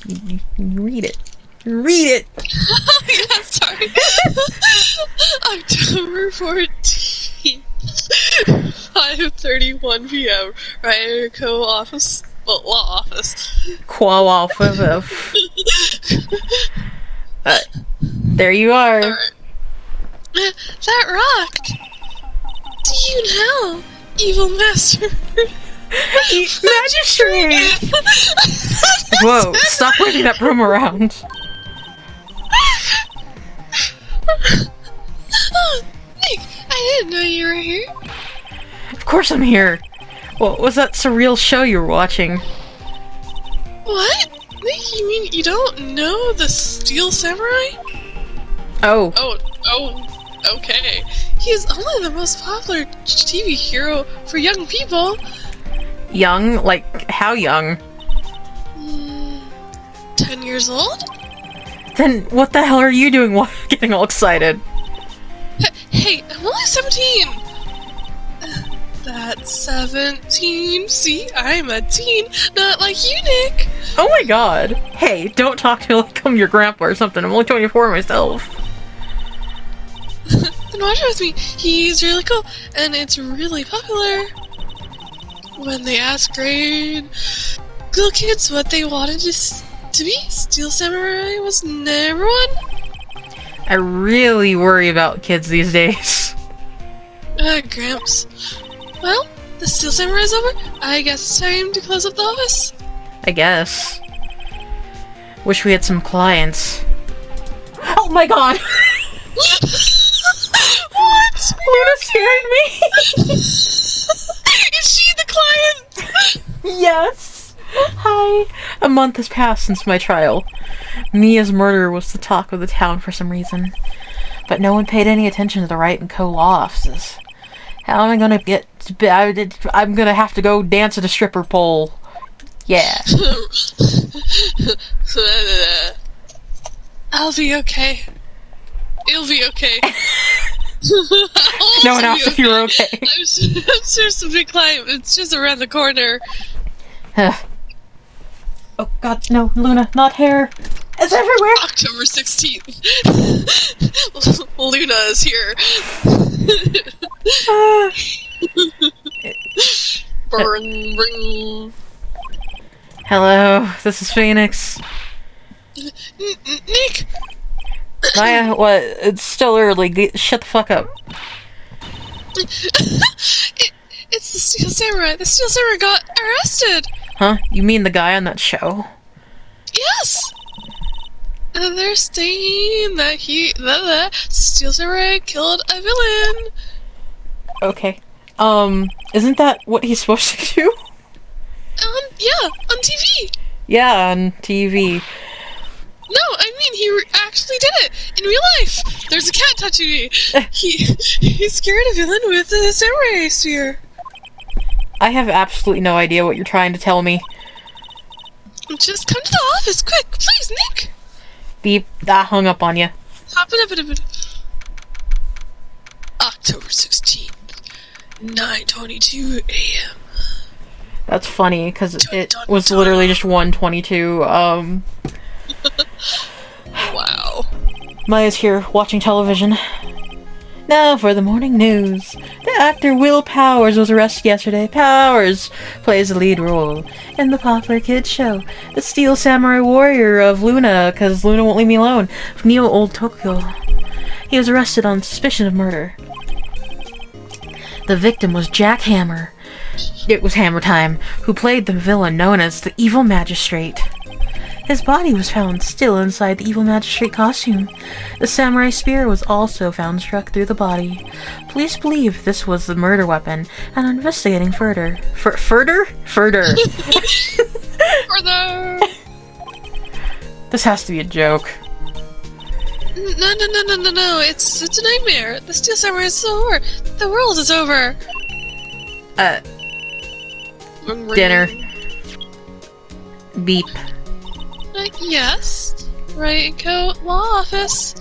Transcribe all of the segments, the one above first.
31. You read it. Read it! Yeah, sorry. October 14th, 5:31 p.m. Wright Co. office. Well, law office. Qual office. There you are. Alright. That rocked! Do you know, evil master? Magistrate! Whoa, stop waving that broom around. Oh, Nick, I didn't know you were here. Of course I'm here. What was that surreal show you were watching? What? Nick, you mean you don't know the Steel Samurai? Oh. Oh, okay. He is only the most popular TV hero for young people. Young? Like, how young? 10 years old? Then what the hell are you doing getting all excited? Hey, I'm only 17! That's 17. See, I'm a teen, not like you, Nick. Oh my god. Hey, don't talk to me like I'm your grandpa or something. I'm only 24 myself. Then watch it with me. He's really cool, and it's really popular. When they ask grade little kids what they wanted to be, Steel Samurai was number one. I really worry about kids these days. Gramps. Well, the Steel Samurai's over. I guess it's time to close up the office. I guess. Wish we had some clients. Oh my god! What? Luna scared me! Is she the client? Yes! Hi! A month has passed since my trial. Mia's murder was the talk of the town for some reason. But no one paid any attention to the Wright & Co. law offices. How am I gonna get... I'm gonna have to go dance at a stripper pole. Yeah. I'll be okay. It'll be okay. No one asked if you were okay. I'm sure some big climb. It's just around the corner. Oh god, no, Luna, not hair. It's everywhere! October 16th. Luna is here. Bring. Hello, this is Phoenix. Nick! Maya, what? It's still early. Shut the fuck up. It's the Steel Samurai. The Steel Samurai got arrested! Huh? You mean the guy on that show? Yes! And they're saying that the Steel Samurai killed a villain. Okay. Isn't that what he's supposed to do? Yeah, on TV. Yeah, on TV. No, I mean, he actually did it in real life. There's a cat touching me. He scared a villain with a samurai spear. I have absolutely no idea what you're trying to tell me. Just come to the office, quick, please, Nick. Beep. I hung up on you. October 16th, 9:22 a.m. That's funny, because it was literally just 1:22. Wow. Maya's here, watching television. Now for the morning news. The actor Will Powers was arrested yesterday. Powers plays the lead role in the popular kids show, The Steel Samurai Warrior of Luna, because Luna won't leave me alone, from Neo Old Tokyo. He was arrested on suspicion of murder. The victim was Jack Hammer. It was Hammer Time, who played the villain known as the Evil Magistrate. His body was found still inside the Evil Magistrate costume. The samurai spear was also found struck through the body. Police believe this was the murder weapon and are investigating further. Further? Further. This has to be a joke. No. It's a nightmare. The Steel Samurai is over. The world is over. Dinner. Beep. Yes. Right, Co. Law office.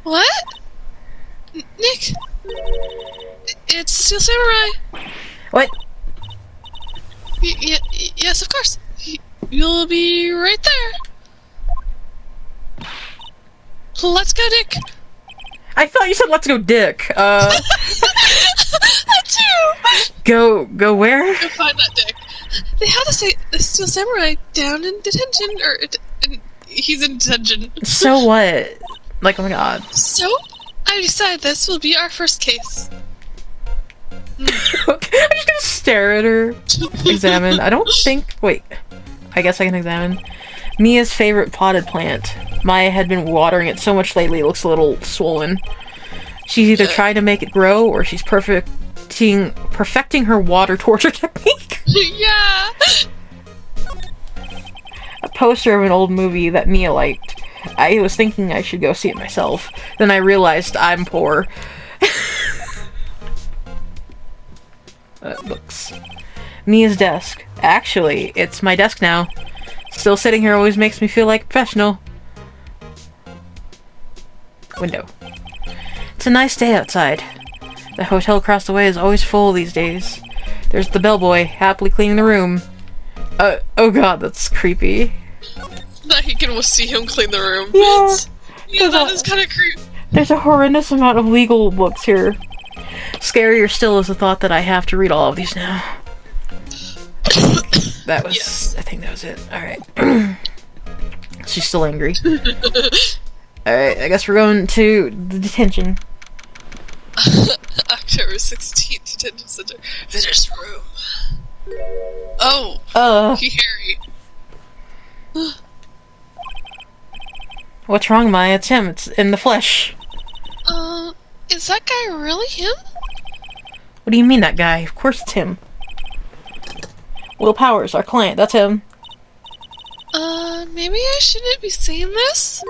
What? Nick? It's Steel Samurai. What? Yes, of course. You'll be right there. Let's go, Dick. I thought you said let's go, Dick. I do. Go where? Go find that Dick. They had to say the Steel Samurai down in detention, he's in detention. So what? Like, oh my god. So, I decided this will be our first case. I'm just gonna stare at her. Examine. I don't think. Wait. I guess I can examine. Mia's favorite potted plant. Maya had been watering it so much lately it looks a little swollen. She's either trying to make it grow or she's perfecting her water torture technique. Yeah. A poster of an old movie that Mia liked. I was thinking I should go see it myself. Then I realized I'm poor. Books. Mia's desk. Actually, it's my desk now. Still sitting here always makes me feel like a professional. Window. It's a nice day outside. The hotel across the way is always full these days. There's the bellboy, happily cleaning the room. Oh god, that's creepy. That he can see him clean the room. Yeah. Yeah, that is kind of creepy. There's a horrendous amount of legal books here. Scarier still is the thought that I have to read all of these now. That was... Yes. I think that was it. Alright. She's still angry. Alright, I guess we're going to the detention. October 16th, detention center. Visitor's room. Oh! Harry. What's wrong, Maya? It's him. It's in the flesh. Is that guy really him? What do you mean, that guy? Of course it's him. Will Powers, our client. That's him. Maybe I shouldn't be saying this?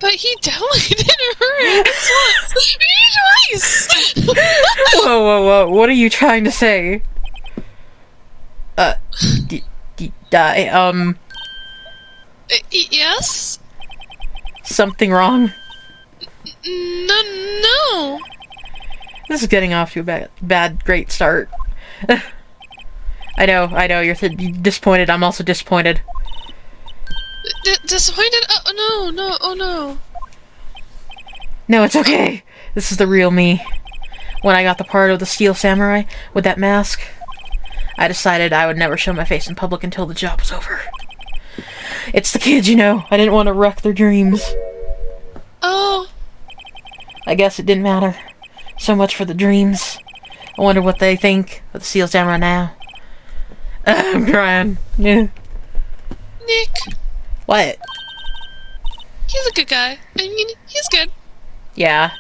But he definitely didn't hurt us once. Maybe twice! Whoa. What are you trying to say? Yes? Something wrong? No. This is getting off to a great start. I know, you're disappointed. I'm also disappointed. Disappointed? Oh no. No, it's okay. This is the real me. When I got the part of the Steel Samurai with that mask, I decided I would never show my face in public until the job was over. It's the kids, you know. I didn't want to wreck their dreams. Oh. I guess it didn't matter. So much for the dreams. I wonder what they think of the Steel Samurai now. I'm crying. Yeah. Nick. What? He's a good guy. I mean, he's good. Yeah.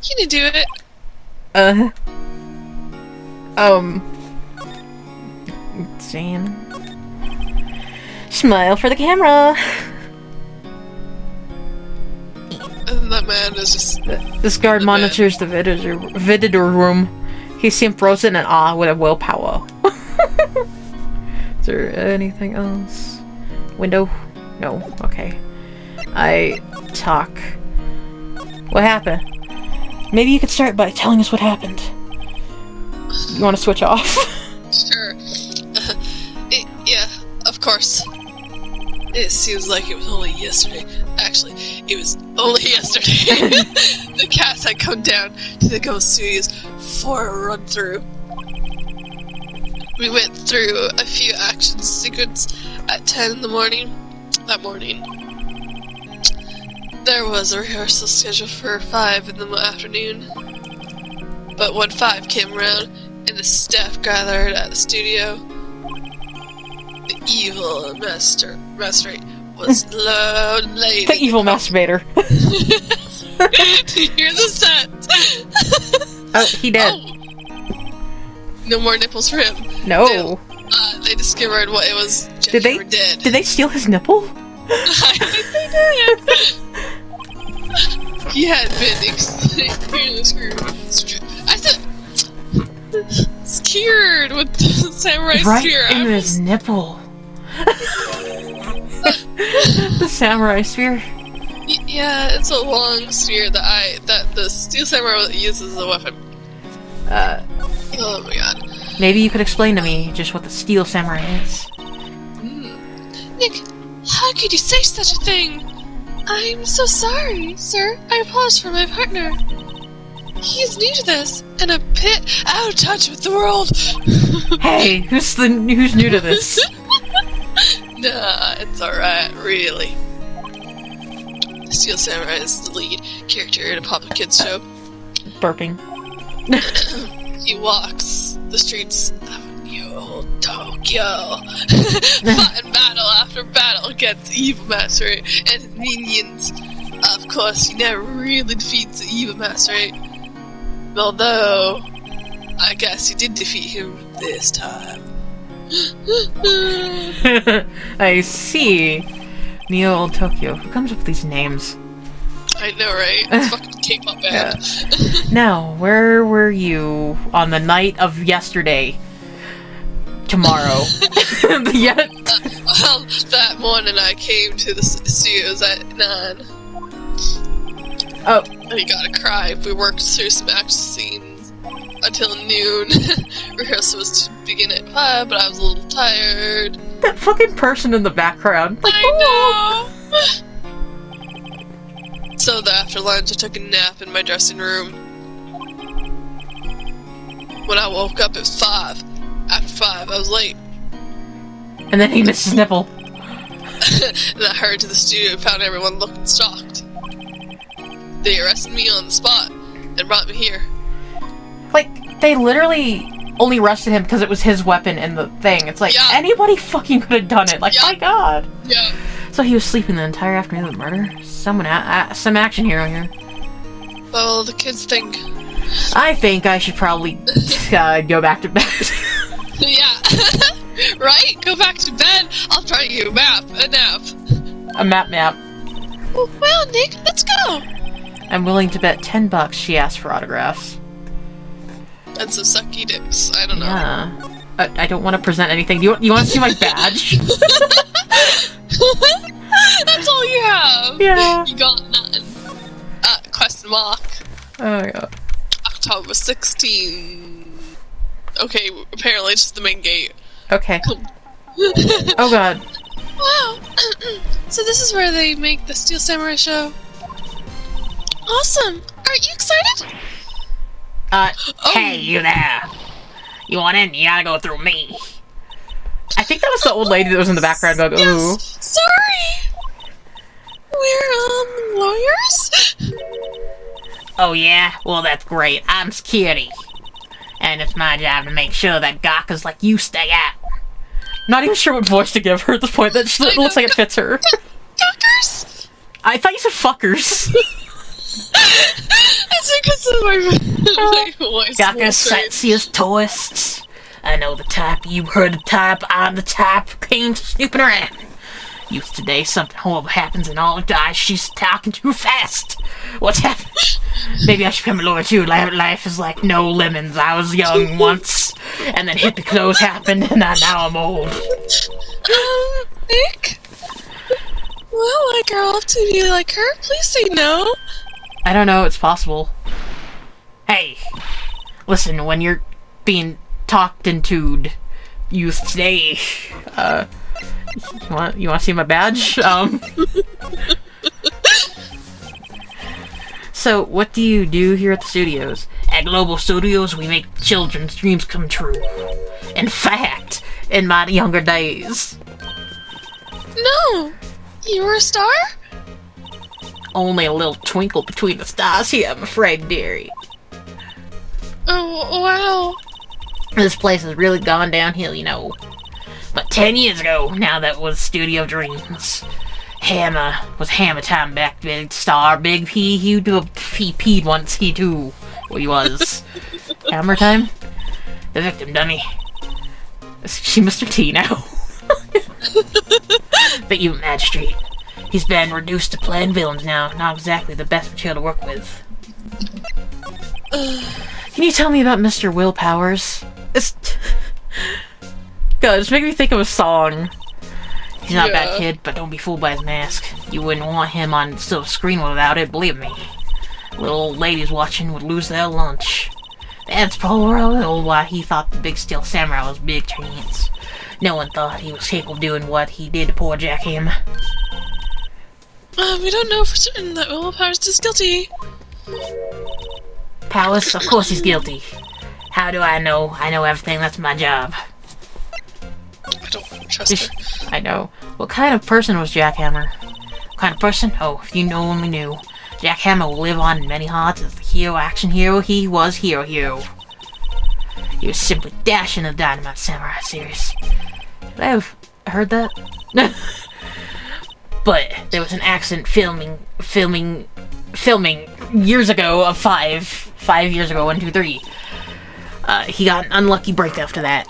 He didn't do it. Sam. Smile for the camera. And that man is just... This guard monitors the visitor room. He seemed frozen in awe with a willpower. Is there anything else? Window? No. Okay. I talk. What happened? Maybe you could start by telling us what happened. You want to switch off? Sure. Yeah, of course. It seems like it was only yesterday. Actually, it was only yesterday. The cast had come down to the Ghost Studios for a run-through. We went through a few action sequences at 10 in the morning. That morning. There was a rehearsal scheduled for 5 in the afternoon. But when 5 came around and the staff gathered at the studio, the evil masturbator was lady. The evil masturbator. Do you hear the set? Oh, he did. Oh. No more nipples for him. No. They discovered what it was Jennifer did. Did they steal his nipple? I think they did. He had been extremely scared with the samurai spear. Right in his nipple. The samurai spear. Yeah, it's a long spear that the Steel Samurai uses as a weapon. Oh my god. Maybe you could explain to me just what the Steel Samurai is. Nick, how could you say such a thing? I'm so sorry, sir. I apologize for my partner. He is new to this, and a bit out of touch with the world. Hey, who's new to this? Nah, it's alright, really. The Steel Samurai is the lead character in a Papa Kids show. Burping. He walks the streets of New Tokyo, fighting battle after battle against Evil Master Wright and his minions. Of course, he never really defeats the Evil Master Wright, although I guess he did defeat him this time. I see. Neo Tokyo. Who comes up with these names? I know, right? It's fucking K-pop band. Now, where were you on the night of yesterday? Tomorrow. Well, that morning I came to the studios at 9. Oh. And you gotta cry. We worked through some action scenes until noon. Rehearsal was to begin at 5, but I was a little tired. That fucking person in the background. Like, I know! So after lunch, I took a nap in my dressing room. When I woke up at 5, after 5, I was late. And then he missed his nipple. And I hurried to the studio and found everyone looking shocked. They arrested me on the spot and brought me here. Like, they literally only arrested him because it was his weapon in the thing. It's like, anybody fucking could have done it. Like, my god. Yeah. So he was sleeping the entire afternoon of the murder? Some action hero here. Well, the kids think... I think I should probably go back to bed. Yeah. Right? Go back to bed. I'll try you a nap. A map. Well, Nick, let's go. I'm willing to bet $10 she asked for autographs. And some sucky dicks. I don't know. Yeah. I don't want to present anything. You want to see my badge? That's all you have. Yeah. You got nothing. Question mark. Oh my god. October 16. Okay, apparently it's just the main gate. Okay. Oh god. Wow. So this is where they make the Steel Samurai show. Awesome. Aren't you excited? Hey, you there. You want in? You gotta go through me. I think that was the old lady that was in the background going, ooh. Yes. Sorry. We're, lawyers? Oh yeah? Well, that's great. I'm security. And it's my job to make sure that gawkers like you stay out. Not even sure what voice to give her at this point. That just looks like it fits her. Gawkers? I thought you said fuckers. It's because of my voice. Gawkers, sightseers, tourists. I know the type. You heard the type. I'm the type. Came snooping around. Youth today, something horrible happens and all dies. She's talking too fast. What's happening? Maybe I should become a lawyer too. Life is like no lemons. I was young once, and then hippie clothes happened, and now I'm old. Nick? Will I grow up to be like her? Please say no. I don't know. It's possible. Hey, listen. When you're being talked into, youth today, you want to see my badge? So, what do you do here at the studios? At Global Studios, we make children's dreams come true. In fact, in my younger days. No! You were a star? Only a little twinkle between the stars here, I'm afraid, dearie. Oh, wow. This place has really gone downhill, you know. But 10 years ago, now that was Studio Dreams. Hammer was Hammer Time back, big star, big P. He peed once, he too. Well, he was. Hammer Time? The victim, dummy. Is she Mr. T now? The evil magistrate. He's been reduced to playing villains now. Not exactly the best material to work with. Can you tell me about Mr. Will Powers? God, just make me think of a song. He's not a bad kid, but don't be fooled by his mask. You wouldn't want him on still screen without it, believe me. Little old ladies watching would lose their lunch. That's probably why he thought the big steel samurai was big chance. No one thought he was capable of doing what he did to poor Jackhammer. We don't know for certain that Will Powers is guilty. Powers, of course he's guilty. How do I know? I know everything. That's my job. I don't trust her. I know. What kind of person was Jackhammer? What kind of person? Oh, if you only knew. Jackhammer will live on in many hearts as the hero, action hero he was, hero. He was simply dashing the Dynamite Samurai series. I've heard that. But there was an accident filming years ago of 5 years ago, 1, 2, 3. He got an unlucky break after that,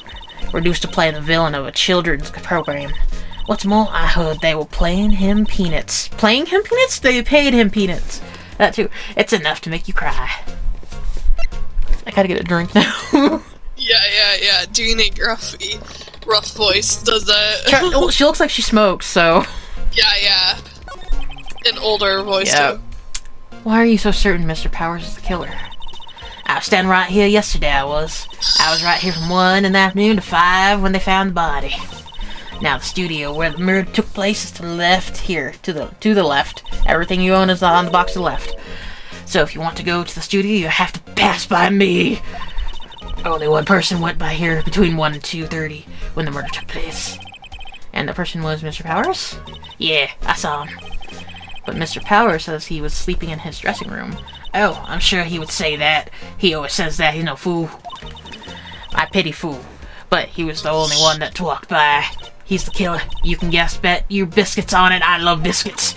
reduced to playing the villain of a children's program. What's more, I heard they were playing him peanuts. Playing him peanuts? They paid him peanuts. That too. It's enough to make you cry. I gotta get a drink now. Yeah. Doing a rough voice does that. Well, she looks like she smokes, so... Yeah. An older voice, too. Why are you so certain Mr. Powers is the killer? I was standing right here yesterday, I was right here from 1 in the afternoon to 5 when they found the body. Now the studio where the murder took place is to the left here, to the left. Everything you own is on the box to the left. So if you want to go to the studio, you have to pass by me. Only one person went by here between 1 and 2:30 when the murder took place. And the person was Mr. Powers? Yeah, I saw him. But Mr. Powers says he was sleeping in his dressing room. Oh, I'm sure he would say that. He always says that. He's no fool. I pity fool. But he was the only one that walked by. He's the killer. You can bet your biscuits on it. I love biscuits.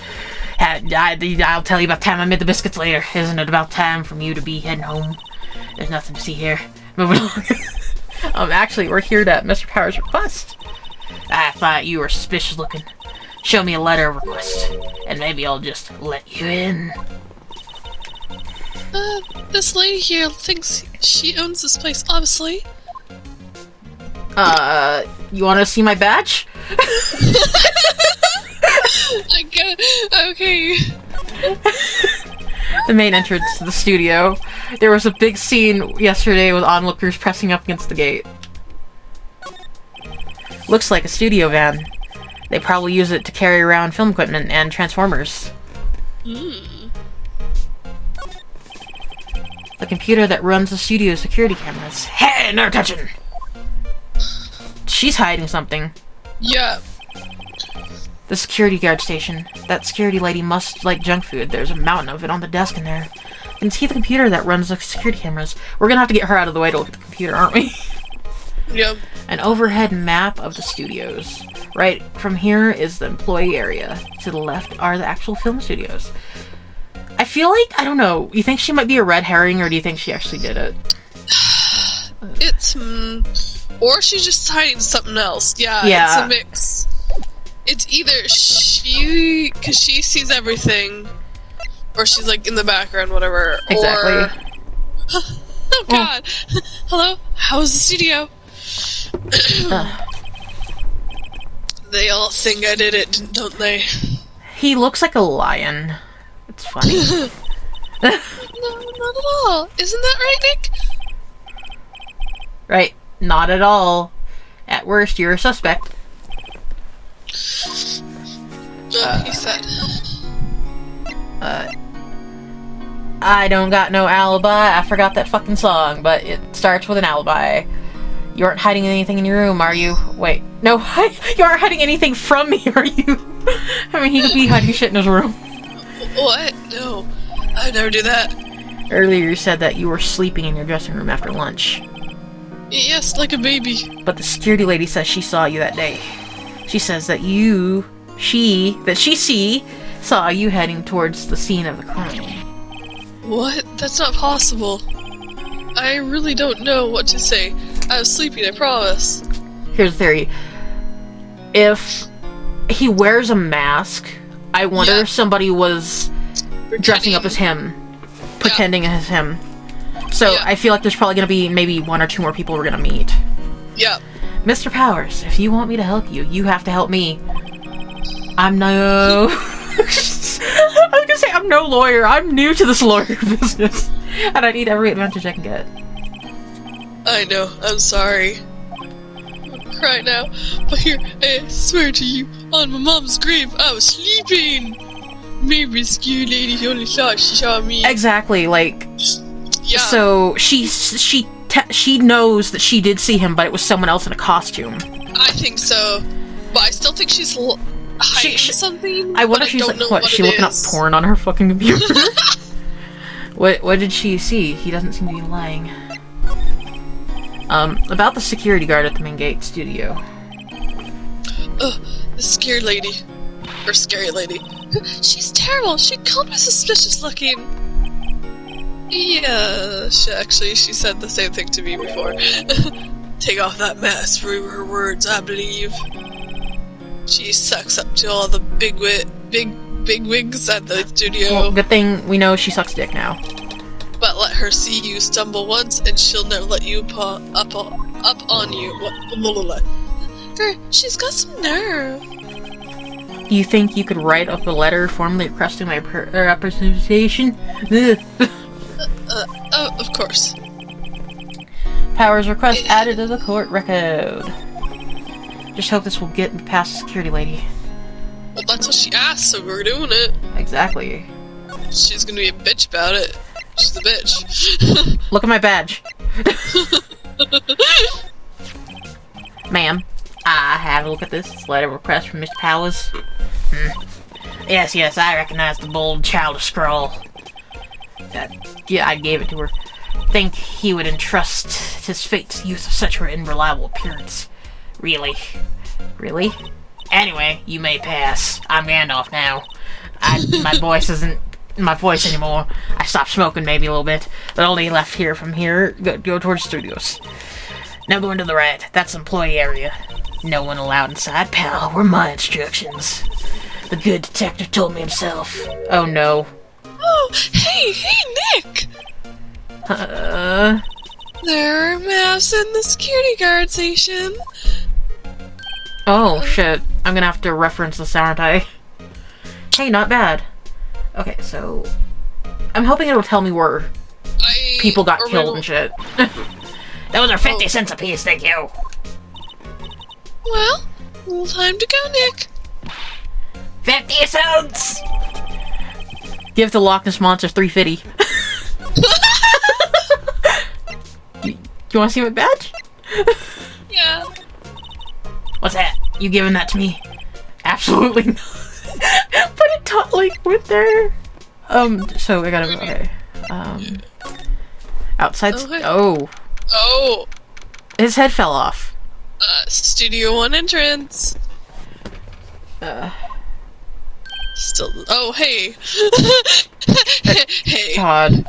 I'll tell you about time I made the biscuits later. Isn't it about time for you to be heading home? There's nothing to see here. Moving on. Actually, we're here at Mr. Powers' request. I thought you were suspicious looking. Show me a letter of request, and maybe I'll just let you in. This lady here thinks she owns this place, obviously. You want to see my badge? Okay. The main entrance to the studio. There was a big scene yesterday with onlookers pressing up against the gate. Looks like a studio van. They probably use it to carry around film equipment and transformers. The computer that runs the studio security cameras. Hey, no touching! She's hiding something. Yeah. The security guard station. That security lady must like junk food. There's a mountain of it on the desk in there. And see the computer that runs the security cameras. We're gonna have to get her out of the way to look at the computer, aren't we? Yep. An overhead map of the studios. Right from here is the employee area. To the left are the actual film studios. I feel like, I don't know, you think she might be a red herring or do you think she actually did it? It's, or she's just hiding something else. Yeah, it's a mix. It's either because she sees everything, or she's like in the background, whatever. Exactly. Or, oh god. Hello? How is the studio? They all think I did it, don't they? He looks like a lion. It's funny. No, not at all. Isn't that right, Nick? Right. Not at all. At worst, you're a suspect. He said. I don't got no alibi. I forgot that fucking song, but it starts with an alibi. You aren't hiding anything in your room, are you? Wait. No, you aren't hiding anything from me, are you? I mean, he could be hiding shit in his room. What? No. I would never do that. Earlier you said that you were sleeping in your dressing room after lunch. Yes, like a baby. But the security lady says she saw you that day. She says that she saw you heading towards the scene of the crime. What? That's not possible. I really don't know what to say. I was sleeping, I promise. Here's the theory. If he wears a mask, I wonder if somebody was dressing up as him. Pretending as him. So I feel like there's probably going to be maybe 1 or 2 more people we're going to meet. Yeah. Mr. Powers, if you want me to help you, you have to help me. I'm no... I was going to say I'm no lawyer. I'm new to this lawyer business. And I need every advantage I can get. I know, I'm sorry. Right now, but here, I swear to you, on my mom's grave, I was sleeping. Maybe scary lady only thought she saw me. Exactly, like... Yeah. So, she knows that she did see him, but it was someone else in a costume. I think so. But I still think she's hiding something. I wonder if she's like, what, she looking up porn on her fucking computer? What did she see? He doesn't seem to be lying. About the security guard at the main gate studio. The scared lady. Or scary lady. She's terrible. She called me suspicious looking. Yeah, she said the same thing to me before. Take off that mask, were her words, I believe. She sucks up to all the big wigs at the studio. Well, good thing we know she sucks dick now. But let her see you stumble once, and she'll never let you up on you. Girl, she's got some nerve. Do you think you could write up a letter formally requesting my representation? Oh, of course. Powers request added to the court record. Just hope this will get past the security lady. Well, that's what she asked, so we're doing it. Exactly. She's gonna be a bitch about it. She's a bitch. Look at my badge. Ma'am, I had a look at this letter request from Mr. Powers. Yes, I recognize the bold childish scrawl. Yeah, I gave it to her. Think he would entrust his fate to the use of such an unreliable appearance. Really? Really? Anyway, you may pass. I'm Gandalf now. My voice isn't my voice anymore. I stopped smoking maybe a little bit, but only left here from here, go towards studios. Now go into the right. That's employee area. No one allowed inside, pal. Were my instructions. The good detective told me himself. Oh no. Oh, hey, Nick! There are maps in the security guard station. Oh, shit. I'm gonna have to reference this, aren't I? Hey, not bad. Okay, so... I'm hoping it'll tell me where people got killed and shit. Those are 50 cents a piece, thank you. Well, time to go, Nick. 50 cents! Give the Loch Ness Monster 350. You wanna see my badge? Yeah. What's that? You giving that to me? Absolutely not. But it like went there. So I gotta okay. Outside. Oh. Oh. His head fell off. Studio 1 entrance. Still. Oh, hey. Hey. God.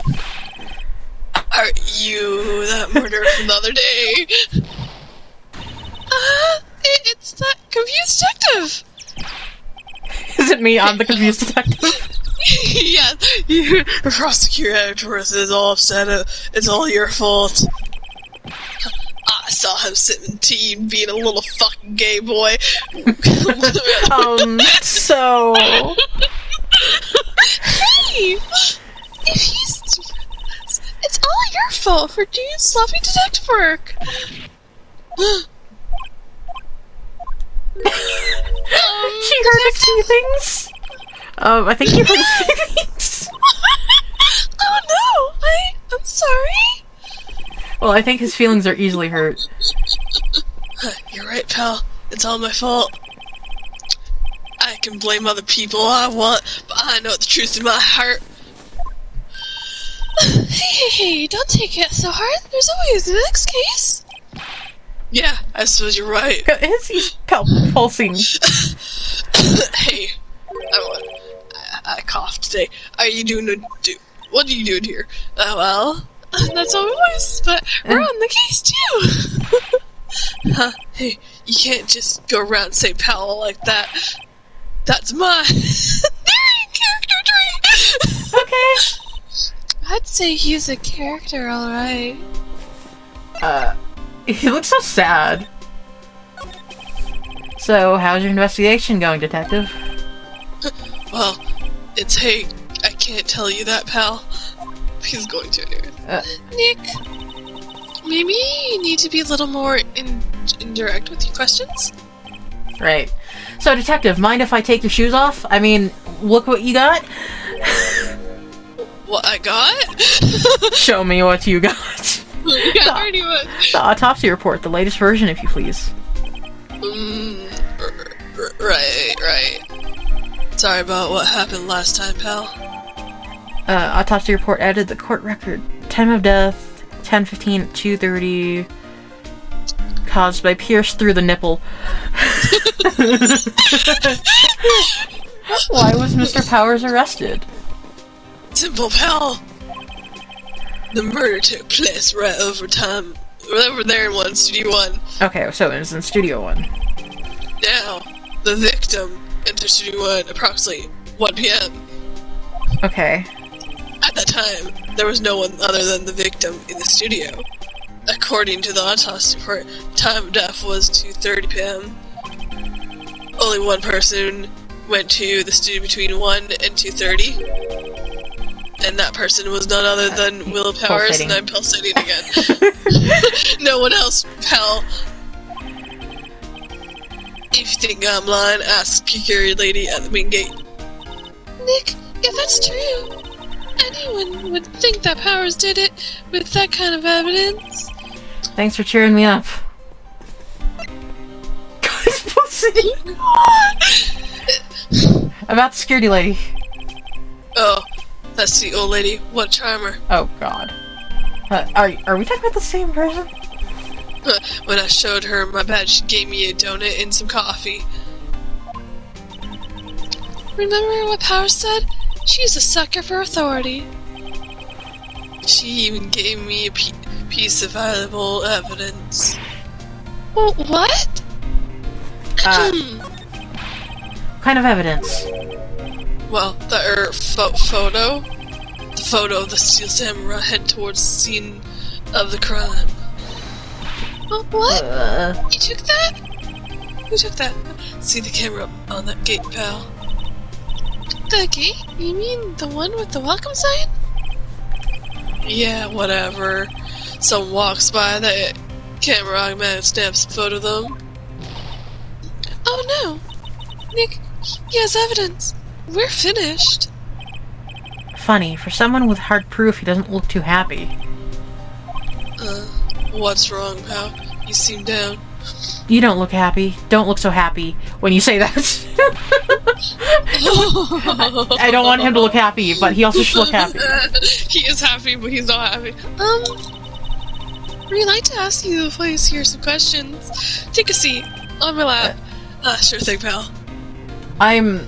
Are you that murderer from the other day? It's that confused detective. Is it me? I'm the confused detective. Yeah, the prosecutor Edgeworth is all upset. It's all your fault. I saw him sipping tea and being a little fucking gay boy. So... Hey! If he's... It's all your fault for doing sloppy detective work. She heard his feelings. I think you heard his feelings. Oh no! I'm sorry. Well, I think his feelings are easily hurt. You're right, pal. It's all my fault. I can blame other people all I want, but I know the truth in my heart. Hey, don't take it so hard. There's always the next case. Yeah, I suppose you're right. He's pulsing. Hey, I coughed today. What are you doing here? Well, that's always, but we're on the case too. Huh? Hey, you can't just go around saying pal like that. That's my character trait. Okay. I'd say he's a character, alright. He looks so sad. So, how's your investigation going, detective? Well, hey, I can't tell you that, pal. He's going to anyway. Nick, Maybe you need to be a little more indirect with your questions? Right. So, Detective, mind if I take your shoes off? I mean, look what you got. What I got? Show me what you got. Yeah, pretty much. The autopsy report, the latest version, if you please. Right. Sorry about what happened last time, pal. Autopsy report added the court record. Time of death, 10:15 at 2:30. Caused by pierce through the nipple. Why was Mr. Powers arrested? Simple, pal. The murder took place right over there in Studio 1. Okay, so it was in Studio 1. Now, the victim entered Studio 1 approximately 1 p.m. Okay. At that time, there was no one other than the victim in the studio. According to the autopsy report, time of death was 2:30 p.m. Only one person went to the studio between 1 and 2:30. And that person was none other than Will Powers, and I'm pulsating again. No one else, pal. If you think I'm lying, ask security lady at the main gate. Nick, if that's true, anyone would think that Powers did it with that kind of evidence. Thanks for cheering me up. About the security lady. Oh, that's the old lady. What charmer? Oh god. Are we talking about the same person? When I showed her my badge, she gave me a donut and some coffee. Remember what Powers said? She's a sucker for authority. She even gave me a piece of valuable evidence. Well, what? What kind of evidence? Well, the photo. The photo of the Steel Samurai head towards the scene of the crime. Oh, what? You took that? Who took that? See the camera on that gate, pal. The gate? You mean the one with the welcome sign? Yeah, whatever. Someone walks by, the camera automatically snaps a photo of them. Oh no! Nick, he has evidence. We're finished. Funny, for someone with hard proof, he doesn't look too happy. What's wrong, pal? You seem down. You don't look happy. Don't look so happy when you say that. I don't want him to look happy, but he also should look happy. He is happy, but he's not happy. We'd like to ask you to please hear some questions. Take a seat on my lap. Sure thing, pal. I'm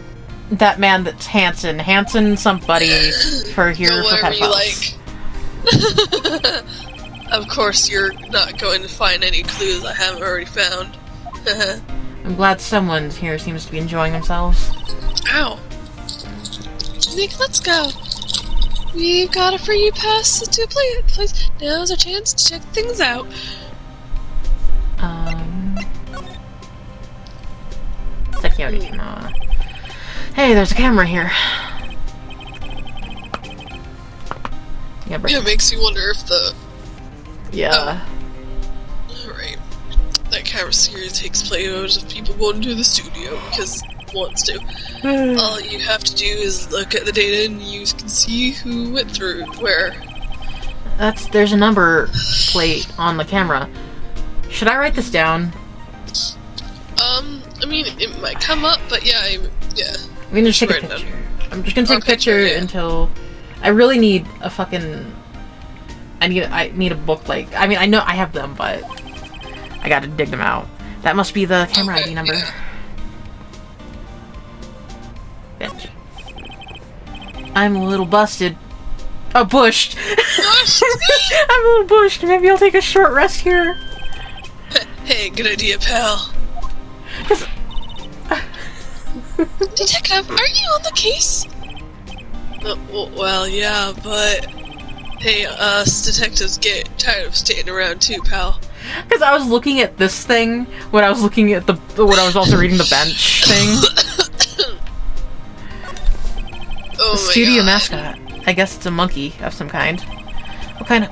that man that's Hanson. Hanson somebody for here for pedophiles. You like. Of course, you're not going to find any clues I haven't already found. I'm glad someone here seems to be enjoying themselves. Ow. Nick, let's go. We've got a free pass to a place. Now's our chance to check things out. Security camera. Hey, there's a camera here. Yeah, it makes you wonder if the... Yeah. Alright. That camera series takes photos of people going to the studio because it wants to. All you have to do is look at the data and you can see who went through where. There's a number plate on the camera. Should I write this down? I mean, it might come up, but yeah. I'm gonna take a picture. I'm just gonna take a picture until... I really need a fucking... I need a book, like... I mean, I know I have them, but... I gotta dig them out. That must be the camera ID number. Bitch. I'm a little busted. Oh, bushed! I'm a little bushed. Maybe I'll take a short rest here. Hey, good idea, pal. Detective, are you on the case? Well, yeah, but... Hey, us detectives get tired of standing around too, pal. Because I was looking at this thing when I was looking at when I was also reading the bench thing. Oh the studio mascot. I guess it's a monkey of some kind. What kind of...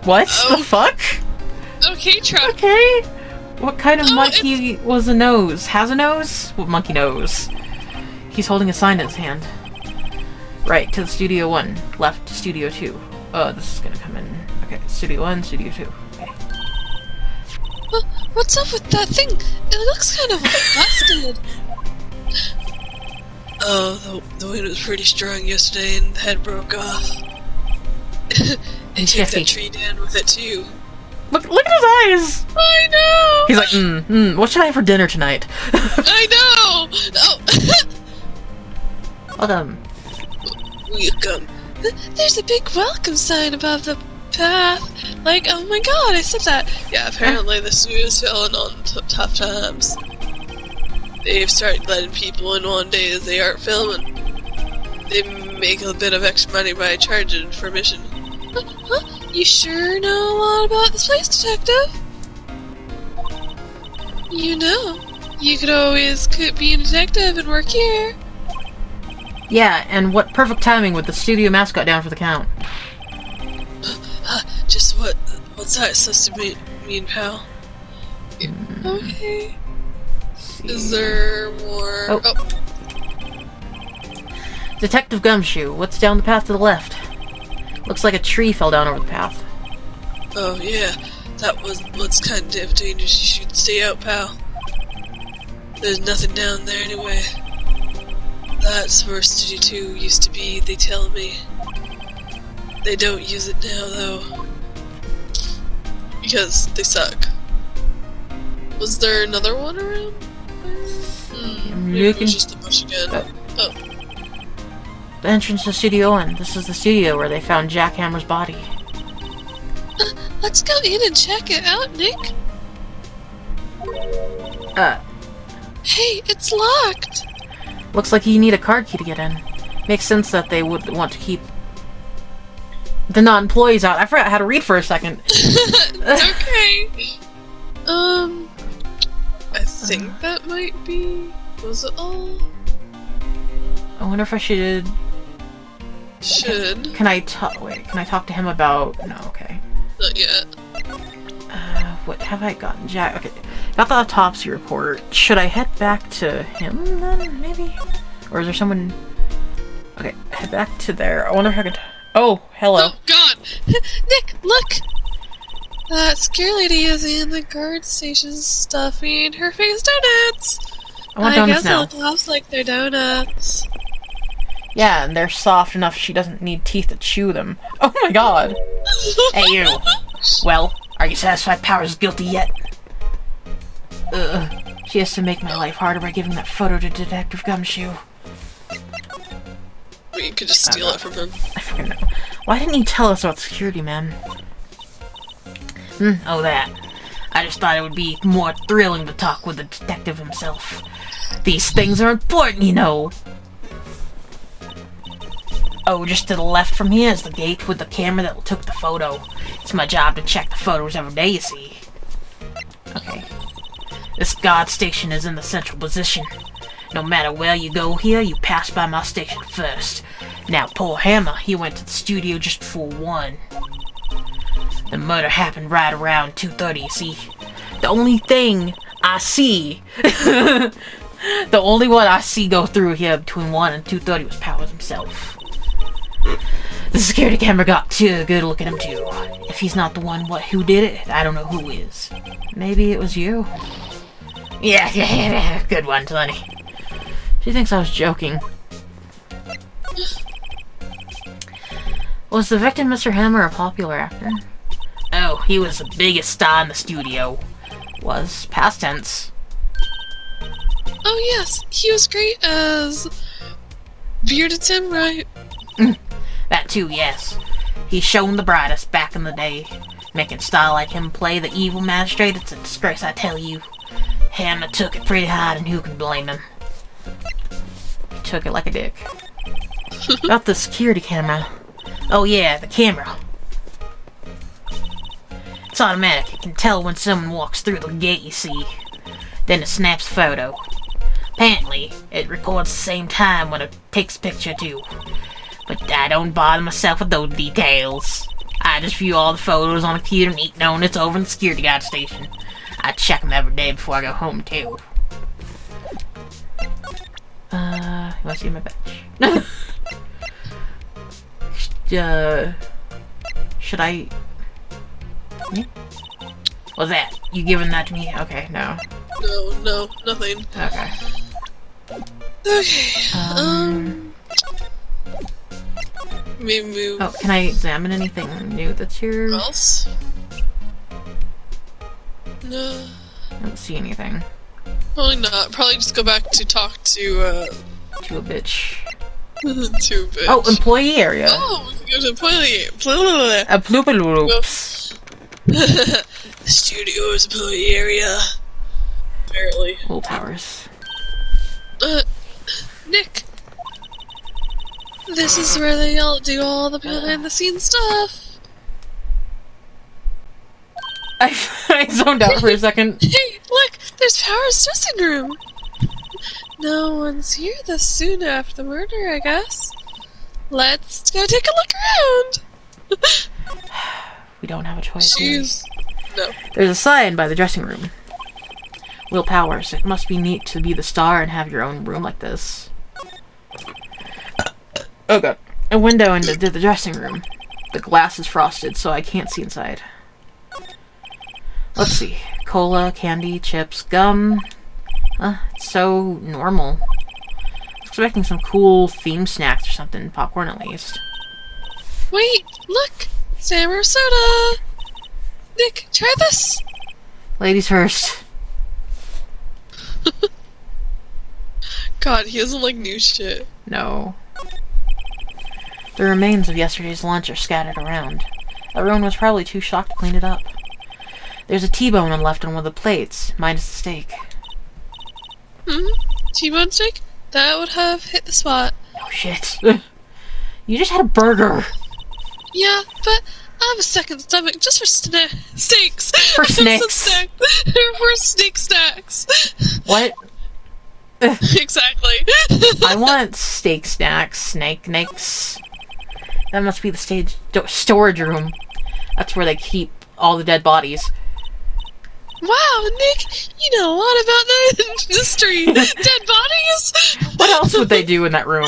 What the Oh, fuck? okay, truck. Okay. What kind of Oh, monkey was a nose? Has a nose? What monkey nose? He's holding a sign in his hand. Right, to the Studio 1. Left to Studio 2. Oh, this is gonna come in. Okay, Studio 1, Studio 2. Okay. What's up with that thing? It looks kind of busted. Oh, the wind was pretty strong yesterday and the head broke off. It took shifty. that tree down with it too. Look at his eyes! I know! He's like, what should I have for dinner tonight? I know! Oh! Welcome. Welcome. There's a big welcome sign above the path. Like, oh my god, I said that. Yeah, apparently the studio's fallen on tough times. They've started letting people in one day as they aren't filming. They make a bit of extra money by charging for admission. Huh? You sure know a lot about this place, detective? You know, you could always be a detective and work here. Yeah, and what perfect timing with the studio mascot down for the count. Just what's that supposed to mean, pal? Okay. Is there more? Oh. Detective Gumshoe, what's down the path to the left? Looks like a tree fell down over the path. Oh yeah, what's kind of dangerous. You should stay out, pal. There's nothing down there anyway. That's where Studio 2 used to be, they tell me. They don't use it now, though. Because they suck. Was there another one around? Maybe it was just a bush again. Oh. The entrance to Studio 1. This is the studio where they found Jack Hammer's body. Let's go in and check it out, Nick. Hey, it's locked! Looks like you need a card key to get in. Makes sense that they would want to keep the non-employees out. I forgot how to read for a second. Okay. I think that might be... Was it all? I wonder if I should... Should. Can I talk to him about... No, okay. Not yet. What have I gotten? Jack... Okay. Got the autopsy report. Should I head back to him then, maybe? Or is there someone... Okay, head back to there. I wonder if I can... Oh, hello. Oh, God! Nick, look! That scare lady is in the guard station stuffing her face donuts! I want donuts guess now. it looks like they're donuts. Yeah, and they're soft enough she doesn't need teeth to chew them. Oh my god! Hey, you! Well, are you satisfied Power's guilty yet? She has to make my life harder by giving that photo to Detective Gumshoe. We could just steal it from him. I fucking know. Why didn't you tell us about the security man? Oh, that. I just thought it would be more thrilling to talk with the detective himself. These things are important, you know. Oh, just to the left from here is the gate with the camera that took the photo. It's my job to check the photos every day, you see. Okay. This guard station is in the central position. No matter where you go here, you pass by my station first. Now, poor Hammer, he went to the studio just before 1. The murder happened right around 2:30, you see. The only thing I see... the only one I see go through here between 1 and 2:30 was Powers himself. The security camera got too good look at him too. If he's not the one who did it, I don't know who is. Maybe it was you. Yeah, good one, Lenny. She thinks I was joking. Was the victim Mr. Hammer a popular actor? Oh, he was the biggest star in the studio. Was. Past tense. Oh yes, he was great as... Bearded Samurai. That too, yes. He shone the brightest back in the day. Making a star like him play the evil magistrate, it's a disgrace, I tell you. Hammer took it pretty hard, and who can blame him? He took it like a dick. About the security camera. Oh yeah, the camera. It's automatic. It can tell when someone walks through the gate, you see. Then it snaps a photo. Apparently, it records the same time when it takes a picture too. But I don't bother myself with those details. I just view all the photos on the computer and eat donuts over in the security guard station. I check them every day before I go home, too. You wanna see my badge? Should I... What's that? You giving that to me? Okay, no. No, nothing. Okay. Okay, maybe move. Oh, can I examine anything new that's here? Where else? No. I don't see anything. Probably not. Probably just go back to talk to, To a bitch. to a bitch. Oh, employee area. Oh, we can go to employee. Blah, A bloop-a-loop. the studio's employee area. Apparently. Willpowers. Nick! This is where they all do all the behind the scenes stuff. I zoned out for a second. Hey, look! There's Power's dressing room! No one's here this soon after the murder, I guess. Let's go take a look around! We don't have a choice. No. There's a sign by the dressing room. Will Powers, it must be neat to be the star and have your own room like this. Oh god. A window into the dressing room. The glass is frosted, so I can't see inside. Let's see. Cola, candy, chips, gum. It's so normal. I was expecting some cool theme snacks or something. Popcorn at least. Wait, look! Summer soda! Nick, try this! Ladies first. God, he doesn't like new shit. No. The remains of yesterday's lunch are scattered around. Everyone was probably too shocked to clean it up. There's a T-bone left on one of the plates, minus the steak. T-bone steak? That would have hit the spot. Oh shit. You just had a burger. Yeah, but I have a second stomach just for steaks. For snakes. For steak snacks. What? Exactly. I want steak snacks, snake nicks. That must be the storage room. That's where they keep all the dead bodies. Wow, Nick, you know a lot about the industry. Dead bodies? What else would they do in that room?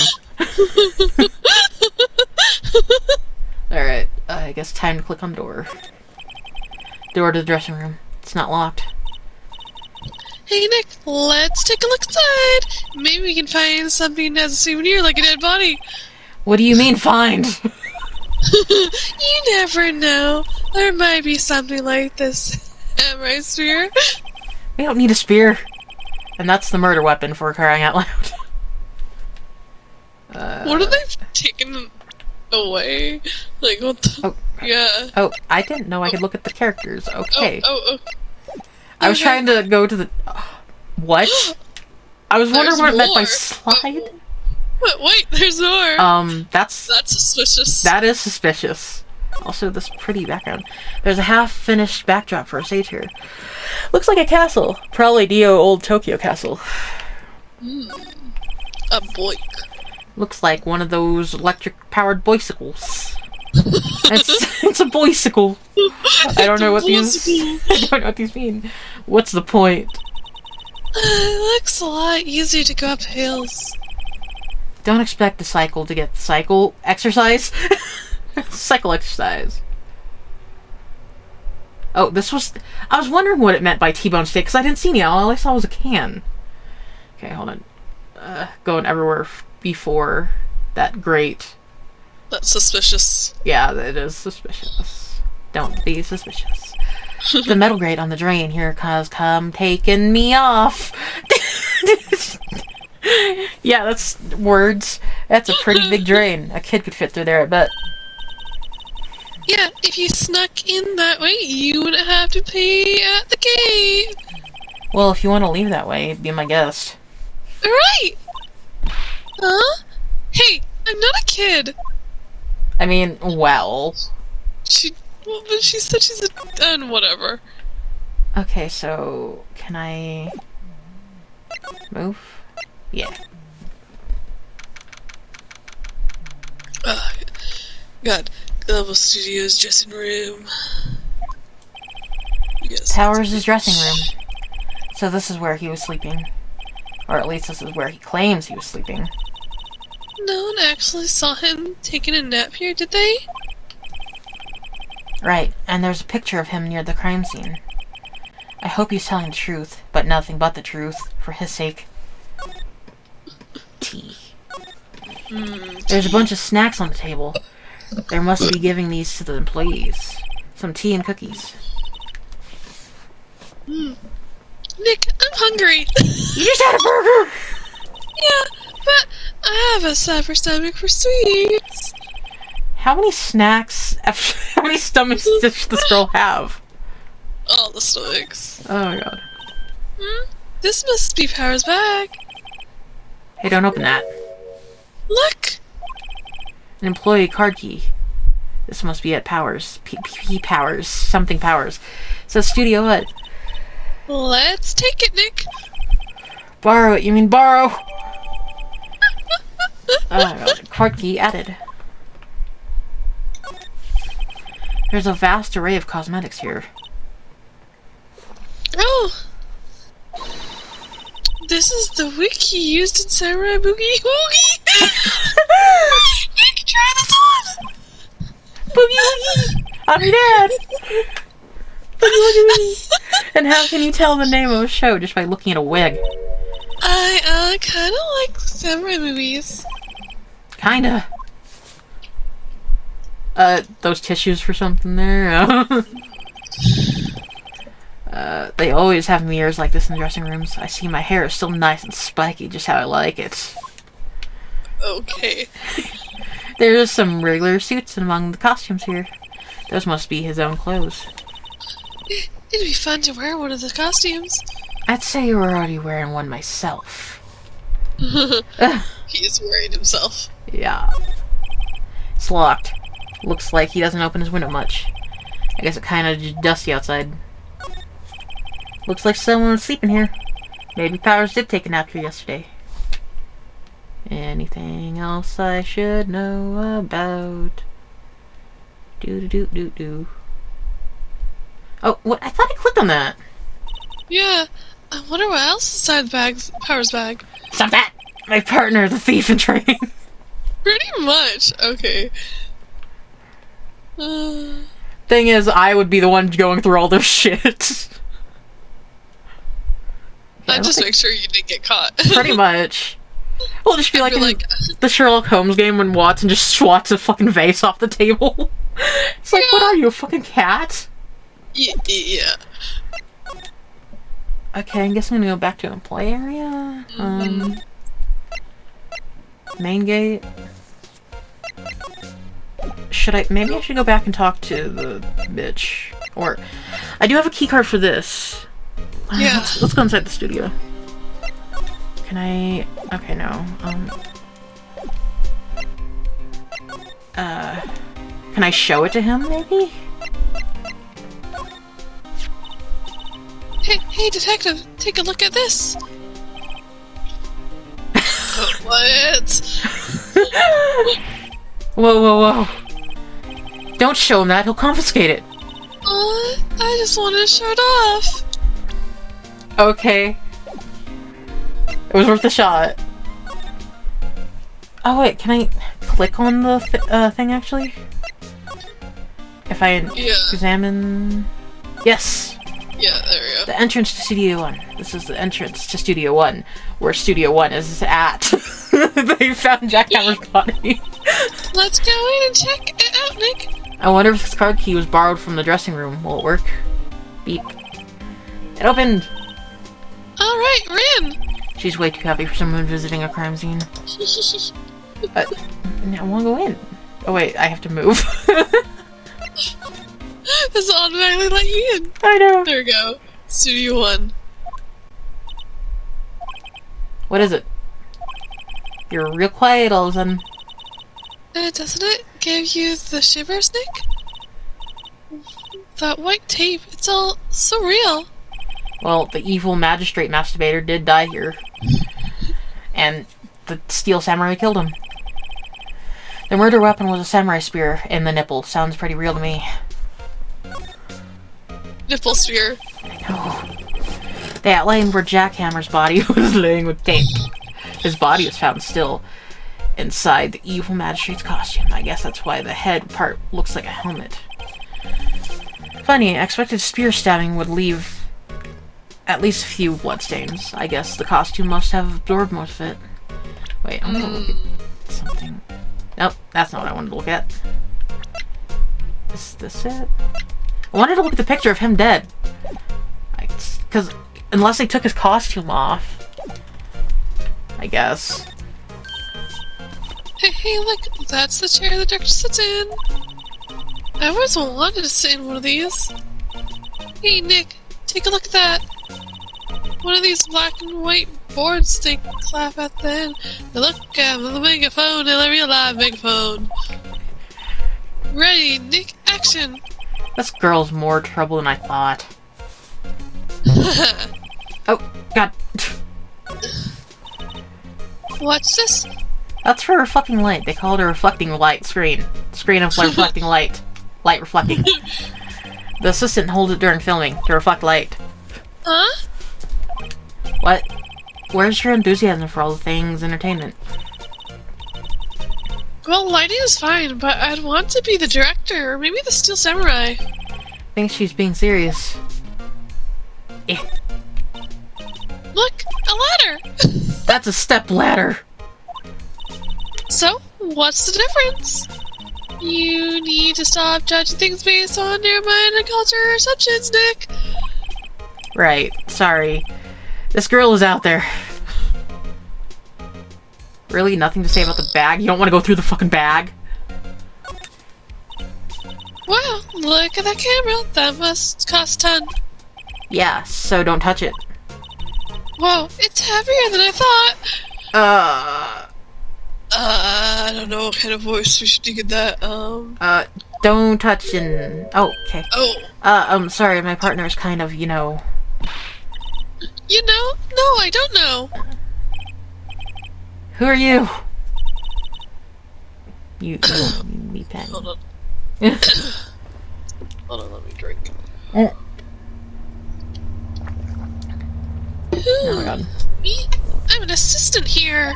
Alright, I guess time to click on the door. Door to the dressing room. It's not locked. Hey, Nick, let's take a look inside. Maybe we can find something as a souvenir, like a dead body. What do you mean, find? You never know. There might be something like this. Am I spear? We don't need a spear. And that's the murder weapon for crying out loud. What are they taking away? Like, what the... Oh. Yeah. Oh, I didn't know I could look at the characters. Okay. Oh. I was trying to go to the... What? I was wondering what it meant by slide. Wait, there's more. That's suspicious. That is suspicious. Also, this pretty background. There's a half-finished backdrop for a stage here. Looks like a castle. Probably Dio Old Tokyo Castle. A boik. Looks like one of those electric-powered bicycles. It's a bicycle. I don't know what these... I don't know what these mean. What's the point? It looks a lot easier to go up hills. Don't expect the cycle to get the cycle exercise. Cycle exercise. Oh, this was... I was wondering what it meant by T-bone steak, because I didn't see any. All I saw was a can. Okay, hold on. Going everywhere before that grate. That's suspicious. Yeah, it is suspicious. Don't be suspicious. The metal grate on the drain here has come taking me off. Yeah, that's words. That's a pretty big drain. A kid could fit through there, I bet. Yeah, if you snuck in that way, you wouldn't have to pay at the gate. Well, if you want to leave that way, be my guest. Right! Huh? Hey, I'm not a kid. I mean, well... But she said she's a... whatever. Okay, so... Can I... move? Yeah. God. Level Studios dressing room. Yes. Powers' dressing room. So this is where he was sleeping. Or at least this is where he claims he was sleeping. No one actually saw him taking a nap here, did they? Right, and there's a picture of him near the crime scene. I hope he's telling the truth, but nothing but the truth, for his sake. Tea. There's a bunch of snacks on the table. They must be giving these to the employees. Some tea and cookies. Nick, I'm hungry. You just had a burger! Yeah, but I have a sour stomach for sweets. How many snacks, how many stomachs does this girl have? All the stomachs. Oh my god. This must be Power's bag. Hey, don't open that. Look! An employee card key. This must be at Powers. P Powers. Something Powers. Says Studio What? Let's take it, Nick. Borrow it. You mean borrow? Oh my god. Card key added. There's a vast array of cosmetics here. Oh! This is the wiki used in Samurai Boogie Woogie! Nick, try this on! Boogie Woogie! I'm your dad! Boogie Woogie! And how can you tell the name of a show just by looking at a wig? I kinda like samurai movies. Kinda. Those tissues for something there? They always have mirrors like this in dressing rooms. I see my hair is still nice and spiky, just how I like it. Okay. There's some regular suits among the costumes here. Those must be his own clothes. It'd be fun to wear one of the costumes. I'd say you're already wearing one myself. He is wearing himself. Yeah. It's locked. Looks like he doesn't open his window much. I guess it's kind of dusty outside. Looks like someone was sleeping here. Maybe Powers did take a nap here yesterday. Anything else I should know about? Do. Oh, what? I thought I clicked on that. Yeah. I wonder what else is inside the bag's Power's bag. Stop that! My partner, the thief in training. Pretty much. Okay. Thing is, I would be the one going through all this shit. I'd just make sure you didn't get caught. Pretty much. Well, just be like, like the Sherlock Holmes game when Watson just swats a fucking vase off the table. It's like, what are you, a fucking cat? Yeah. Okay, I guess I'm gonna go back to employee area. Main gate. Maybe I should go back and talk to the bitch. Or, I do have a key card for this. Yeah. Let's go inside the studio. Can I... Okay, no. Can I show it to him, maybe? Hey, detective, take a look at this. What? Whoa. Don't show him that, he'll confiscate it. I just wanted to show it off. Okay. It was worth a shot. Oh wait, can I click on the thing actually? If I examine... Yes! Yeah, there we go. The entrance to Studio 1. This is the entrance to Studio 1, where Studio 1 is at. They found Jackhammer's body. Let's go in and check it out, Nick. I wonder if this card key was borrowed from the dressing room. Will it work? Beep. It opened! Alright, we're in. She's way too happy for someone visiting a crime scene. I want to go in. Oh wait, I have to move. This will automatically let you in. I know. There we go. Studio 1. What is it? You're real quiet all of a sudden. Doesn't it give you the shivers, Nick? That white tape, it's all so real. Well, the evil magistrate masturbator did die here. And the steel samurai killed him. The murder weapon was a samurai spear in the nipple. Sounds pretty real to me. Nipple spear. They outlined where Jackhammer's body was laying with tape. His body was found still inside the evil magistrate's costume. I guess that's why the head part looks like a helmet. Funny, I expected spear stabbing would leave at least a few bloodstains. I guess the costume must have absorbed most of it. Wait, I'm gonna look at something. Nope, that's not what I wanted to look at. Is this it? I wanted to look at the picture of him dead. Because unless they took his costume off, I guess. Hey, look, that's the chair the doctor sits in. I always wanted to sit in one of these. Hey, Nick, take a look at that. One of these black and white boards they clap at the end. They look at the megaphone and a real live megaphone. Ready, Nick, action! This girl's more trouble than I thought. Oh, God. Watch this. That's her reflecting light. They call it a reflecting light screen. Screen of reflecting light. Light reflecting. The assistant holds it during filming to reflect light. Huh? What? Where's your enthusiasm for all the things entertainment? Well, lighting is fine, but I'd want to be the director, or maybe the Steel Samurai. Thinks she's being serious. Eh. Look, a ladder! That's a step ladder! So, what's the difference? You need to stop judging things based on your mind and culture assumptions, Nick! Right, sorry. This girl is out there. Really? Nothing to say about the bag? You don't want to go through the fucking bag? Wow, look at that camera. That must cost a ton. Yeah, so don't touch it. Whoa, it's heavier than I thought. I don't know what kind of voice we should get that. Don't touch and... Oh, okay. Oh. Sorry, my partner's kind of, you know... You know? No, I don't know. Who are you? You me pen. Hold on. Hold on, let me drink. Oh Ooh, my God. Me? I'm an assistant here.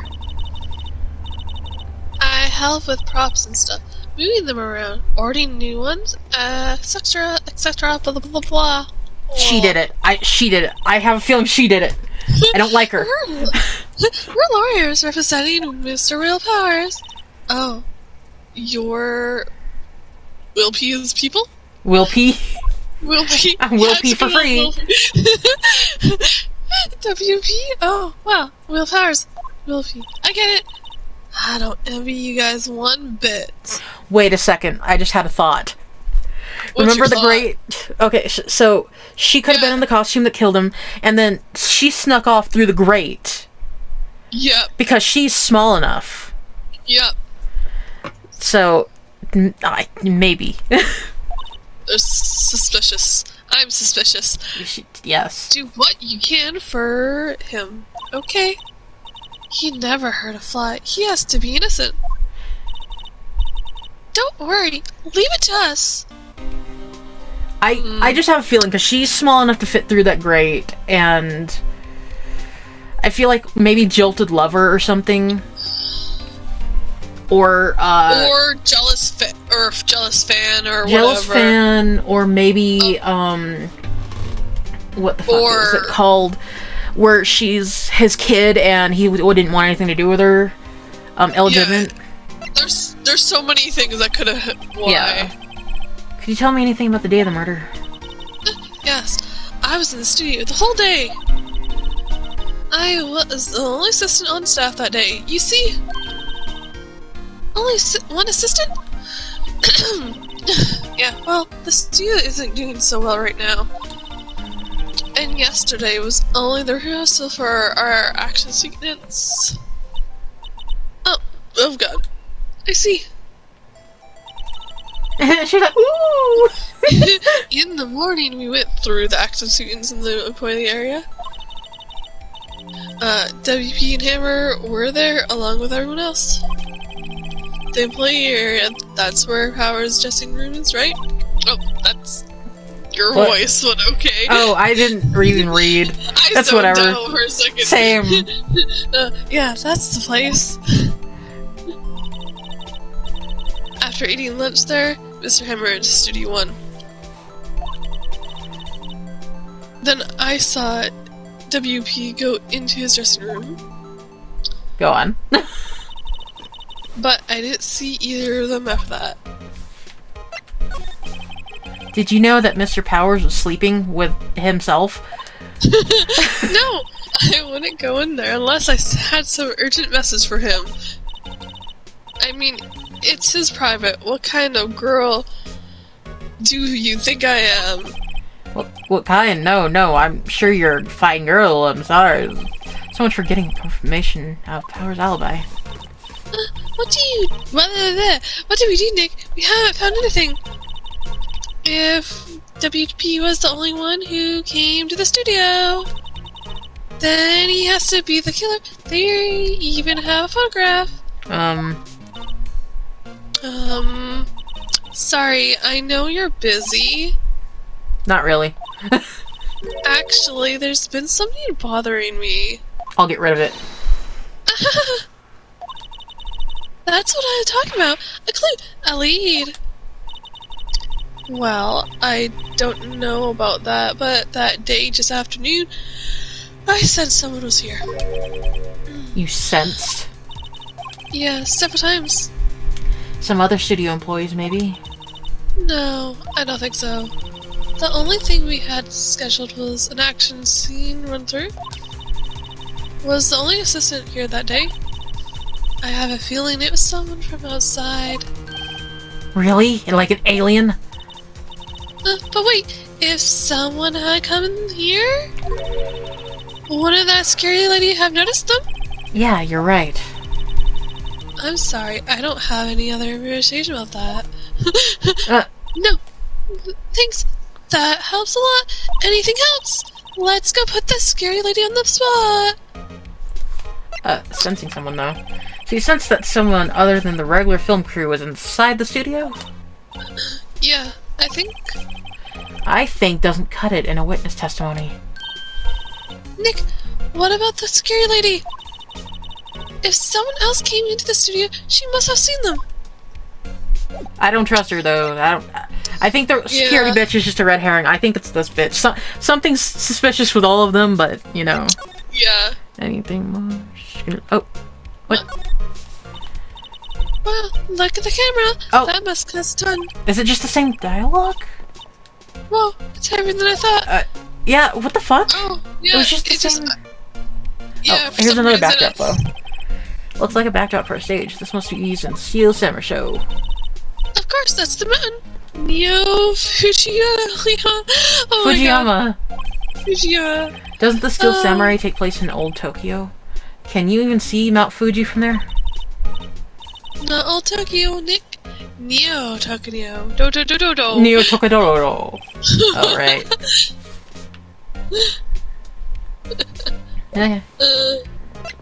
I help with props and stuff, moving them around, ordering new ones, etc., etc., blah, blah, blah, blah. She did it. She did it. I have a feeling she did it. I don't like her. We're lawyers representing Mr. Real Powers. Oh. You're... Will P's people? Will P? Will P? Will P for free. WP? Oh, wow. Will Powers. Will P. I get it. I don't envy you guys one bit. Wait a second. I just had a thought. What's Remember your the thought? grate? Okay, so she could have been in the costume that killed him, and then she snuck off through the grate. Yep. Because she's small enough. Yep. So, maybe. They're suspicious. I'm suspicious. Yes. Do what you can for him. Okay? He never hurt a fly. He has to be innocent. Don't worry. Leave it to us. I just have a feeling, because she's small enough to fit through that grate, and I feel like maybe jilted lover or something. Or jealous jealous fan or jealous whatever. fan, or maybe what the fuck is it called? Where she's his kid and he wouldn't want anything to do with her. Illegitimate. Yeah. There's so many things that could have. Why? Yeah. Could you tell me anything about the day of the murder? Yes, I was in the studio the whole day. I was the only assistant on staff that day. You see? Only one assistant? Yeah, well, the studio isn't doing so well right now. And yesterday was only the rehearsal for our action sequence. Oh god. I see. She's like, ooh! In the morning, we went through the action sequence in the employee area. WP and Hammer were there along with everyone else. the employee area. That's where Power's dressing room is, right? Oh, that's your What? voice, but okay. Oh, I didn't even read. I That's zoned whatever. out for a second. Same. Yeah, that's the place. After eating lunch there, Mr. Hammer went to Studio 1. Then I saw WP go into his dressing room, Go on. but I didn't see either of them after that. Did you know that Mr. Powers was sleeping with himself? No! I wouldn't go in there unless I had some urgent message for him. I mean, it's his private. What kind of girl do you think I am? What kind? No, I'm sure you're a fine girl, I'm sorry. So much for getting confirmation of Power's alibi. What do we do, Nick? We haven't found anything. If WP was the only one who came to the studio, then he has to be the killer. They even have a photograph. Sorry, I know you're busy. Not really. Actually, there's been something bothering me. I'll get rid of it. That's what I'm talking about. A clue, a lead. Well, I don't know about that, but that day, just afternoon, I sensed someone was here. You sensed? Yeah, several times. Some other studio employees, maybe? No, I don't think so. The only thing we had scheduled was an action scene run-through. Was the only assistant here that day. I have a feeling it was someone from outside. Really? Like an alien? But wait, if someone had come in here, wouldn't that scary lady have noticed them? Yeah, you're right. I'm sorry, I don't have any other information about that. No, thanks. That helps a lot. Anything else? Let's go put this scary lady on the spot. Sensing someone, though. So you sense that someone other than the regular film crew was inside the studio? Yeah, I think. I think doesn't cut it in a witness testimony. Nick, what about the scary lady? If someone else came into the studio, she must have seen them. I don't trust her, though. I think the security bitch is just a red herring. I think it's this bitch. Something's suspicious with all of them, but, you know. Yeah. Anything more? Oh. What? Well, look at the camera. Oh. That must cost a ton. Is it just the same dialogue? Whoa, it's heavier than I thought. Yeah, what the fuck? Oh, yeah. It was just the same... yeah, oh, here's another backdrop, though. Looks like a backdrop for a stage. This must be used in Steel Summer Show. Of course, that's the mountain. Neo Fujiyama. Oh Fujiyama. Fujiyama. Doesn't the Steel Samurai take place in Old Tokyo? Can you even see Mount Fuji from there? Not Old Tokyo, Nick. Neo Tokyo. Do. Neo Tokyo. Alright. Yeah.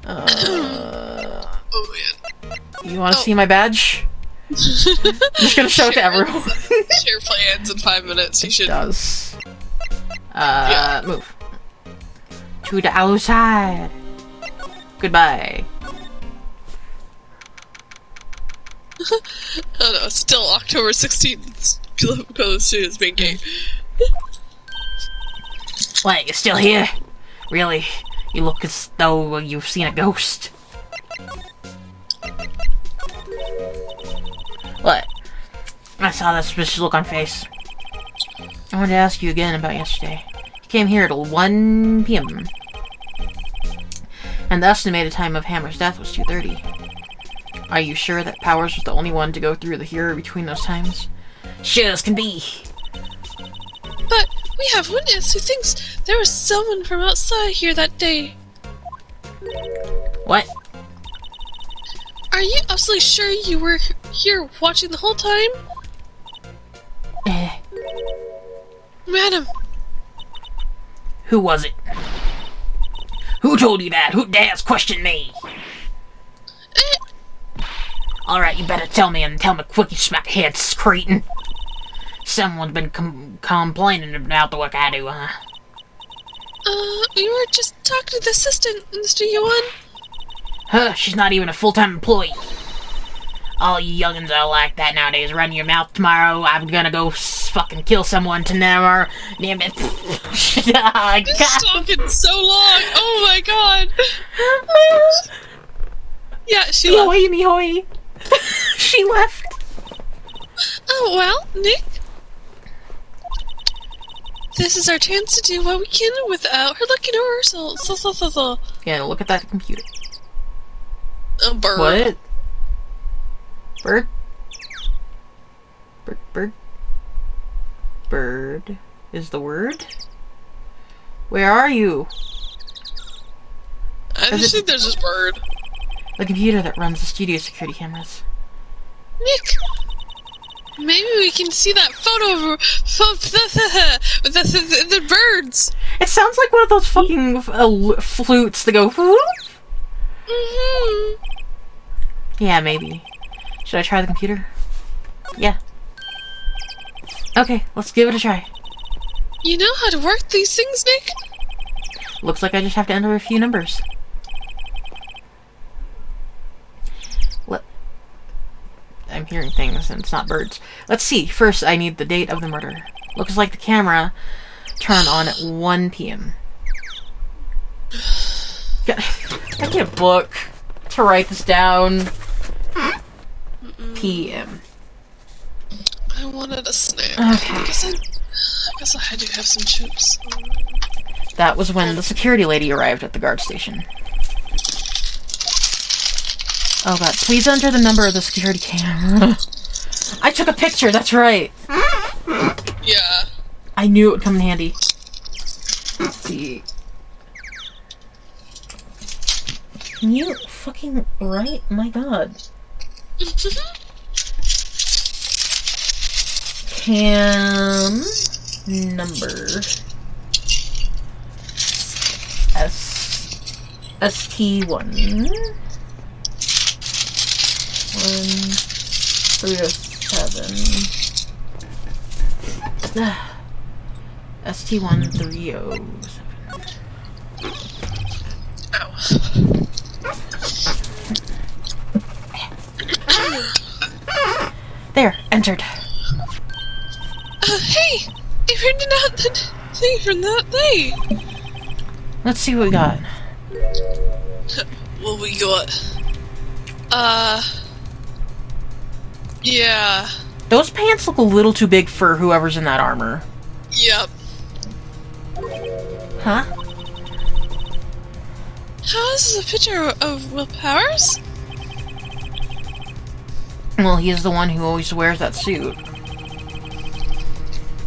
Oh man. You want to see my badge? I'm just gonna show it to everyone. Share plans in 5 minutes. You should. It does. Move. To the outside. Goodbye. Oh no, it's still October 16th. Close Studios being gay. What, you're still here? Really? You look as though you've seen a ghost. What? I saw that suspicious look on face. I wanted to ask you again about yesterday. You came here at 1 p.m. And the estimated time of Hammer's death was 2:30. Are you sure that Powers was the only one to go through the here between those times? Sure as can be. But we have witness who thinks there was someone from outside here that day. What? Are you absolutely sure you were here watching the whole time? Madam. Who was it? Who told you that? Who dares question me? Alright, you better tell me and tell me quick, you smackhead cretin. Someone's been complaining about the work I do, huh? We were just talking to the assistant, Mr. Yuan. Huh, she's not even a full-time employee. All you youngins are like that nowadays. Run your mouth tomorrow. I'm gonna go fucking kill someone tomorrow. Damn it. It's talking so long. Oh my god. Yeah, she left. Hoy me hoy. She left. Oh, well, Nick. This is our chance to do what we can without her looking over. So. Yeah, look at that computer. A bird. What? Bird? Bird? Bird is the word? Where are you? I just think there's this bird. The computer that runs the studio security cameras. Nick! Maybe we can see that photo of with the birds. It sounds like one of those fucking flutes that go whoop. Mm-hmm. Yeah, maybe. Should I try the computer? Yeah. Okay, let's give it a try. You know how to work these things, Nick? Looks like I just have to enter a few numbers. I'm hearing things and it's not birds. Let's see. First, I need the date of the murder. Looks like the camera turned on at 1 p.m. I get a book to write this down. p.m. I wanted a snack. Okay. I guess I had to have some chips. That was when the security lady arrived at the guard station. Oh god, please enter the number of the security camera. I took a picture, that's right. Yeah. I knew it would come in handy. Let's see. Can you fucking write? My god. Cam number ST1 1307 ST1307. Ow. There, entered. Hey! It printed out the thing from that day! Let's see what we got. What we got? Yeah. Those pants look a little too big for whoever's in that armor. Yep. Huh? How is this a picture of Will Powers? Well, he is the one who always wears that suit.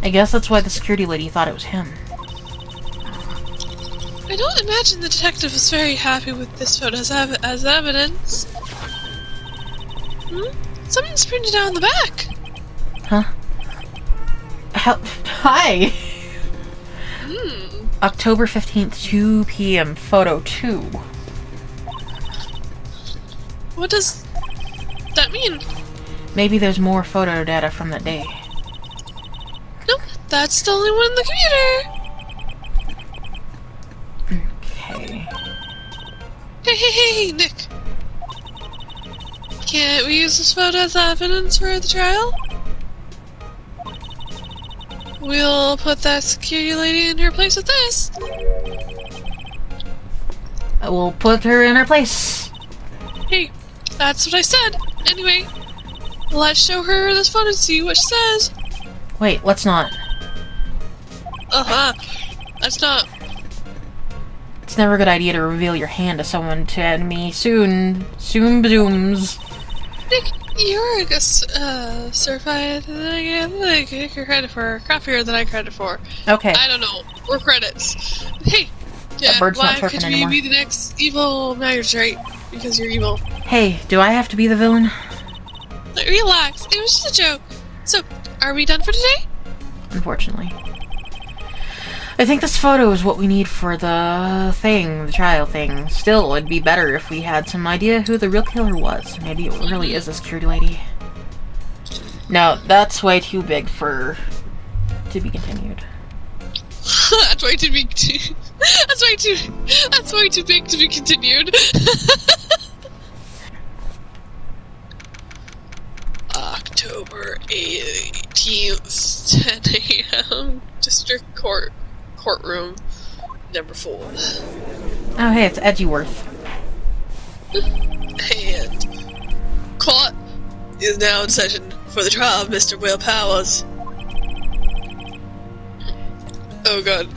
I guess that's why the security lady thought it was him. I don't imagine the detective was very happy with this photo as evidence. Something's printed out on the back. Huh? Hi! October 15th, 2 p.m. Photo 2. What does that mean? Maybe there's more photo data from that day. Nope, that's the only one in the computer. Okay. Hey, Nick. Can't we use this photo as evidence for the trial? We'll put that security lady in her place with this. We'll put her in her place. Hey, that's what I said. Anyway, let's show her this photo and see what she says. Wait, let's not. That's not. It's never a good idea to reveal your hand to someone to enemy soon. Soon bazooms. Nick, you're a certified. I get your credit for crappier than I credit for. Okay. I don't know. We're credits. Hey, That bird's not why chirping could we anymore. be the next evil magistrate? Because you're evil. Hey, do I have to be the villain? Relax. It was just a joke. So, are we done for today? Unfortunately. I think this photo is what we need for the thing, the trial thing. Still, it'd be better if we had some idea who the real killer was. Maybe it really is a security lady. No, that's way too big for... to be continued. That's way too big to... That's way too big to be continued. October 18th, 10 a.m. District Courtroom, number 4. Oh, hey, it's Edgeworth. And court is now in session for the trial of Mr. Will Powers. Oh god.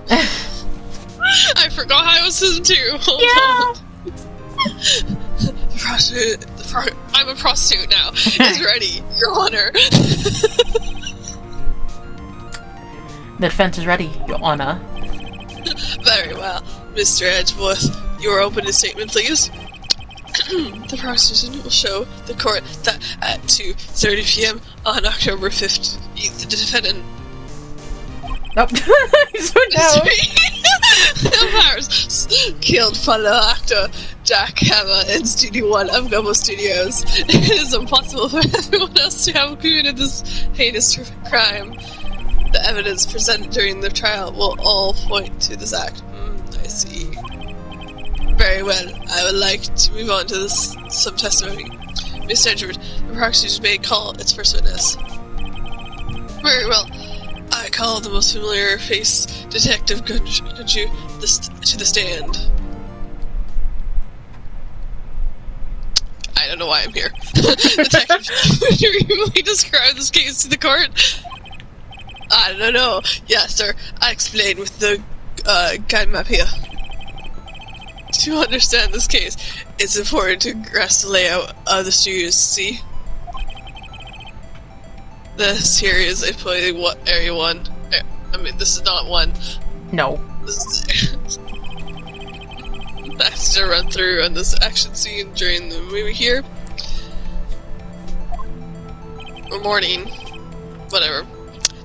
I forgot I was season 2. Hold on. The prostitute, I'm a prostitute now. Is ready, Your Honor. The defense is ready, Your Honor. Very well. Mr. Edgeworth, your opening statement, please. The prosecution will show the court that at 2:30 p.m. on October 15th, the defendant... Nope. So no. Powers killed fellow actor Jack Hammer in Studio 1 of Gumbo Studios. It is impossible for everyone else to have committed this heinous crime. The evidence presented during the trial will all point to this act. I see. Very well. I would like to move on to some testimony. Mr. Edgeworth, the prosecution may call its first witness. Very well. I call the most familiar face, Detective Gunju, to the stand. I don't know why I'm here. Detective, could you really describe this case to the court? I don't know. Yes, sir. I explained with the guide map here. To understand this case, it's important to grasp the layout of the studios. See? This here is a play area 1. I mean, this is not 1. No. This is that's to run through on this action scene during the movie here. Or morning. Whatever.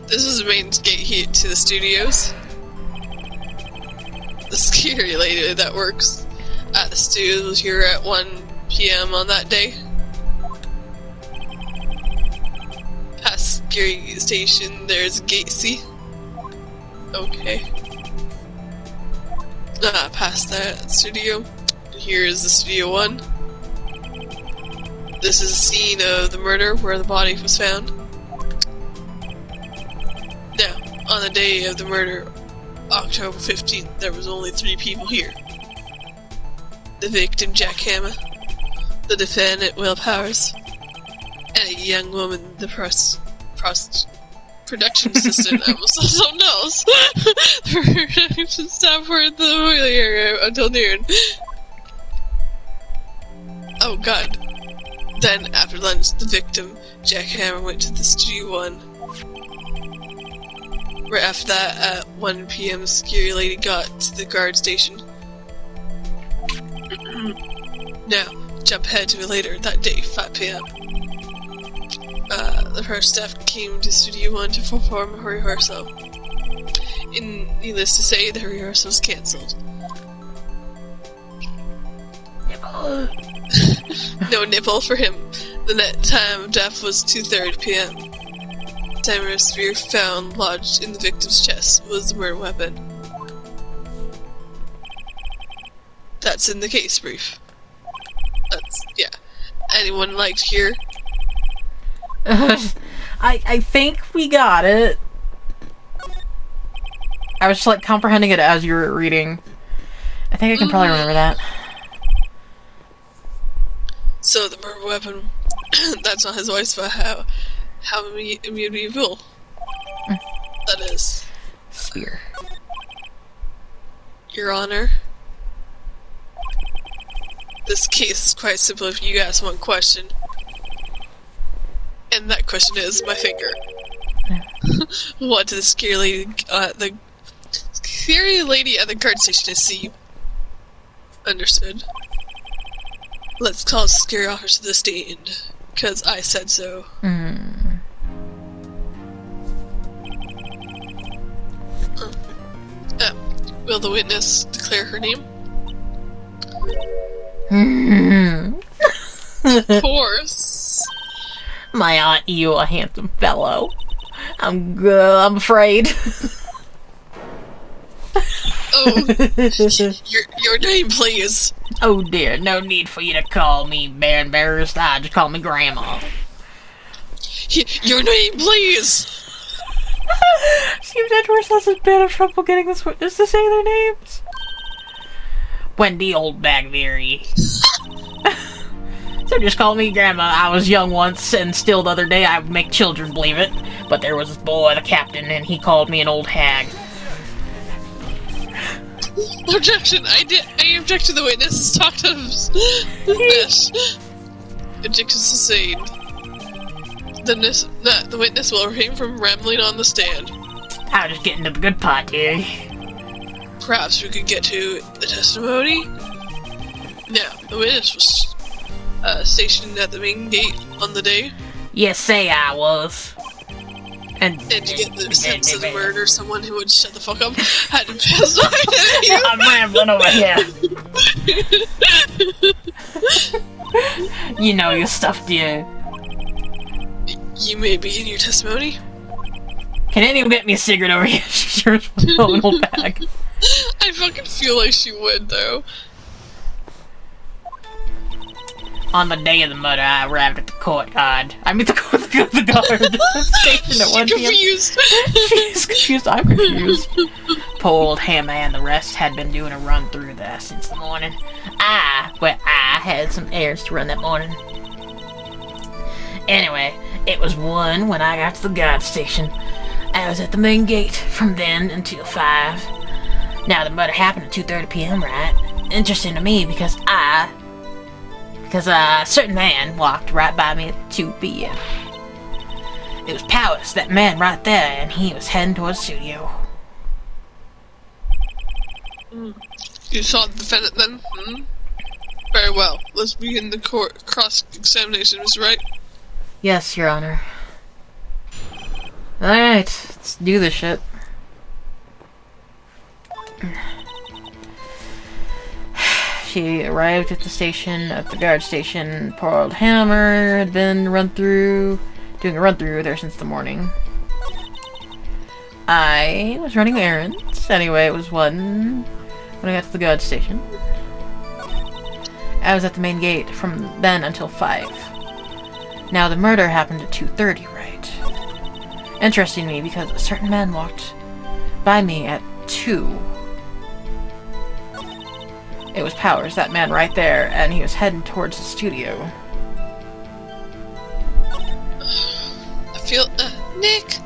This is the main gate here to the studios. The security lady that works at the studios was here at 1 p.m. on that day. Past security station, there's a gate C. Okay. Past that studio. Here is the Studio 1. This is the scene of the murder where the body was found. Now, on the day of the murder, October 15th, there was only 3 people here. The victim, Jack Hammer, the defendant, Will Powers, and a young woman, the production assistant. I almost said something else. The production staff were at the movie area until noon. Oh god. Then, after lunch, the victim, Jack Hammer, went to the Studio 1. Right after that, at 1 p.m., the security lady got to the guard station. Now, jump ahead to later that day, 5 p.m. The first staff came to Studio 1 to perform a rehearsal. Needless to say, the rehearsal was cancelled. Nipple. No nipple for him. The net time of death was 2:30 p.m. Timer spear found lodged in the victim's chest was the murder weapon. That's in the case brief. Yeah. Anyone like here? I think we got it. I was just like comprehending it as you were reading. I think I can probably remember that. So the murder weapon, that's not his voice, but how medieval that is. Spear. Your Honor, this case is quite simple if you ask one question. And that question is my finger. What did the scary lady at the guard station see? Understood. Let's call the scary officer to the stand, because I said so. Will the witness declare her name? Of course. My Aunt you a handsome fellow. I'm afraid. Oh, your name, please. Oh dear, no need for you to call me Bear Embarrassed. Just call me Grandma. Your name, please. Seems Edgeworth has a bit of trouble getting this witness to say their names. Wendy Oldbagberry. So just call me Grandma. I was young once, and still the other day I would make children believe it. But there was this boy, the captain, and he called me an old hag. Objection! I object to the witness's talk to the fish. Objection sustained. The witness will refrain from rambling on the stand. I'll just get into the good part here. Perhaps we could get to the testimony? Now, the witness was stationed at the main gate on the day. Yes, say I was. And you get the sense of the murder, someone who would shut the fuck up had to pass by you. I'm rambling over here. You know your stuff, dear. You may begin your testimony. Can anyone get me a cigarette over here? She sure is an old bag. I fucking feel like she would, though. On the day of the murder, I arrived at the courtyard. I mean, the guard station at 1 p.m. Confused. She's confused. I'm confused. Poor old Hammer and the rest had been doing a run through there since the morning. I had some errands to run that morning. Anyway, it was 1 when I got to the guard station. I was at the main gate from then until 5. Now, the murder happened at 2:30 p.m., right? Interesting to me because a certain man walked right by me at 2 p.m. It was Powers, that man right there, and he was heading towards the studio. You saw the defendant then? Very well. Let's begin the court cross-examination, Mr. Wright. Yes, Your Honor. Alright, let's do this shit. She arrived at the guard station. Poor old Hammer had been doing a run through there since the morning. I was running errands. Anyway, it was 1 when I got to the guard station. I was at the main gate from then until 5. Now, the murder happened at 2:30, right? Interesting me because a certain man walked by me at 2. It was Powers, that man right there, and he was heading towards the studio. I feel, Nick!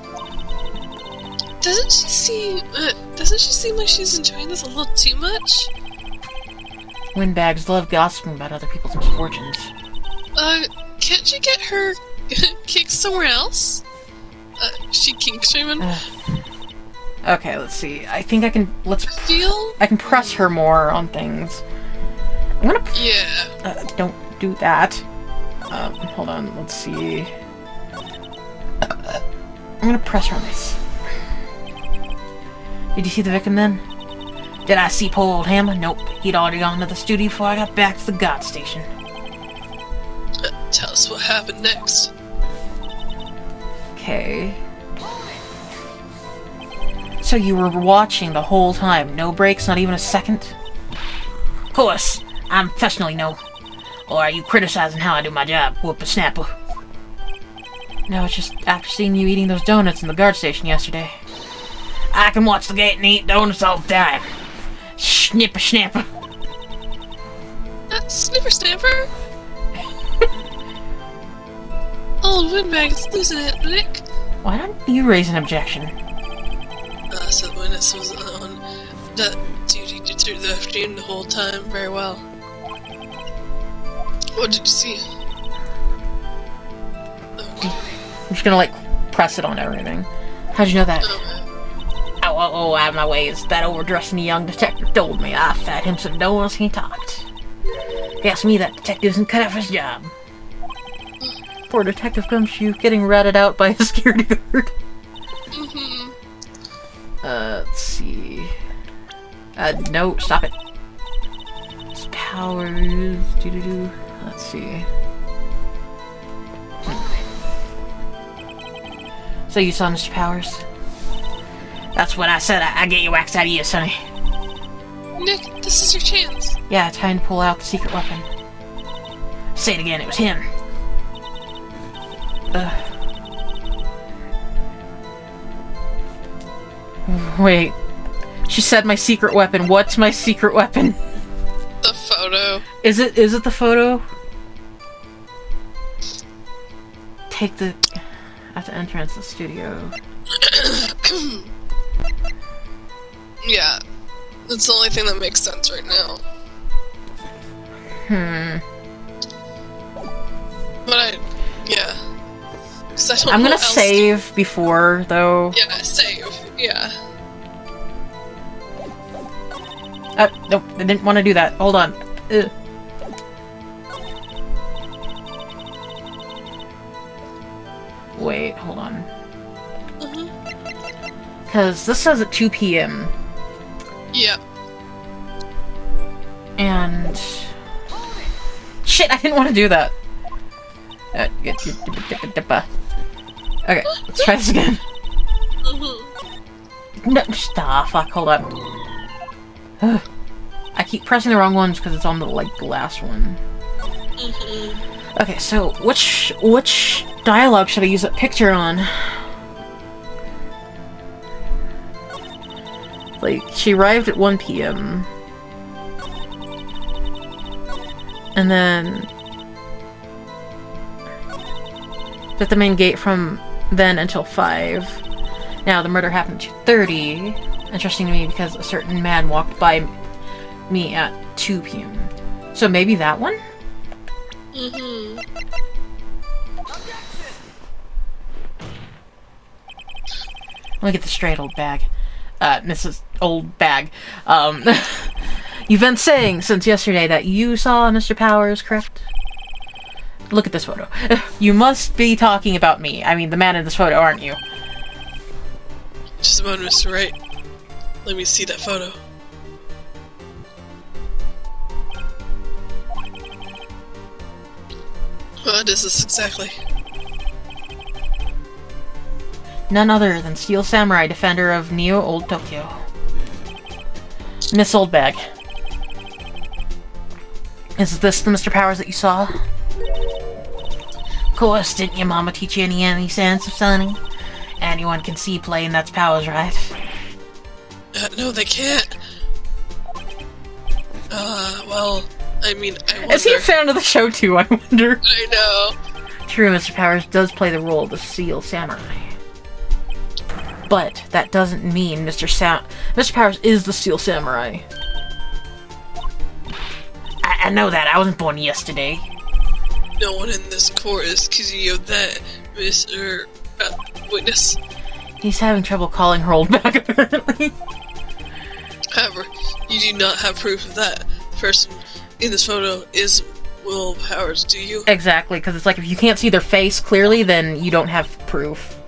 Doesn't she seem like she's enjoying this a little too much? Windbags love gossiping about other people's misfortunes. Can't you get her kicked somewhere else? She kink shaming? Okay, let's see. I think I can, I can press her more on things. I'm gonna... Yeah. Don't do that. Hold on, let's see. I'm gonna press her on this. Did you see the victim then? Did I see poor old Hammer? Nope. He'd already gone to the studio before I got back to the guard station. Tell us what happened next. Okay. So you were watching the whole time? No breaks, not even a second? Of course. I'm professionally no. Or are you criticizing how I do my job, whippersnapper? No, it's just after seeing you eating those donuts in the guard station yesterday. I can watch the gate and eat donuts all the time. Snipper snapper. Snipper snapper? Old windbag's losing it, Nick. Why don't you raise an objection? So the witness was on that duty through the afternoon the whole time. Very well. What did you see? Okay. I'm just gonna, press it on everything. How'd you know that? Oh, out of my way. It's that overdressing young detective told me. I fed him some donuts and he talked. Guess me, that detective isn't cut out for his job. Poor detective comes to you getting ratted out by a security guard. Mm-hmm. Let's see. No, stop it. His powers... Doo-doo-doo. Let's see. So you saw Mr. Powers? That's what I said. I get your wax out of you, Sonny. Nick, this is your chance. Yeah, time to pull out the secret weapon. Say it again, it was him. Wait. She said my secret weapon. What's my secret weapon? The photo. Is it the photo? Take the... at the entrance of the studio. Yeah. That's the only thing that makes sense right now. But yeah. I'm gonna save before, though. Yeah, save. Yeah. Nope, I didn't want to do that. Hold on. Wait, hold on. Because this says at 2 p.m. Yep. And... Shit, I didn't want to do that. Okay, let's try this again. No, stop, fuck, hold on. I keep pressing the wrong ones because it's on the, like, last one. Okay, so, which dialogue should I use that picture on? Like, she arrived at 1 p.m. And then... at the main gate from then until 5. Now, the murder happened at 2:30. Interesting to me because a certain man walked by me at 2 p.m. So maybe that one? Let me get the straight, old bag. Mrs. Old Bag. You've been saying since yesterday that you saw Mr. Powers, correct? Look at this photo. You must be talking about me. I mean, the man in this photo, aren't you? Just a moment, Mr. Wright. Let me see that photo. What is this exactly? None other than Steel Samurai, defender of Neo Old Tokyo. Miss Old Bag. Is this the Mr. Powers that you saw? Of course, didn't your mama teach you any sense of Sonny? Anyone can see plain that's Powers, right? No, they can't. Well, I mean, I wonder... Is he a fan of the show too, I wonder? I know. True, Mr. Powers does play the role of the Steel Samurai. But that doesn't mean Mr. Powers is the Steel Samurai. I know that. I wasn't born yesterday. No one in this court is accusing you of that, Mr. Witness. He's having trouble calling her old back, apparently. However, you do not have proof of that. The person in this photo is Will Powers, do you? Exactly, because it's like if you can't see their face clearly, then you don't have proof.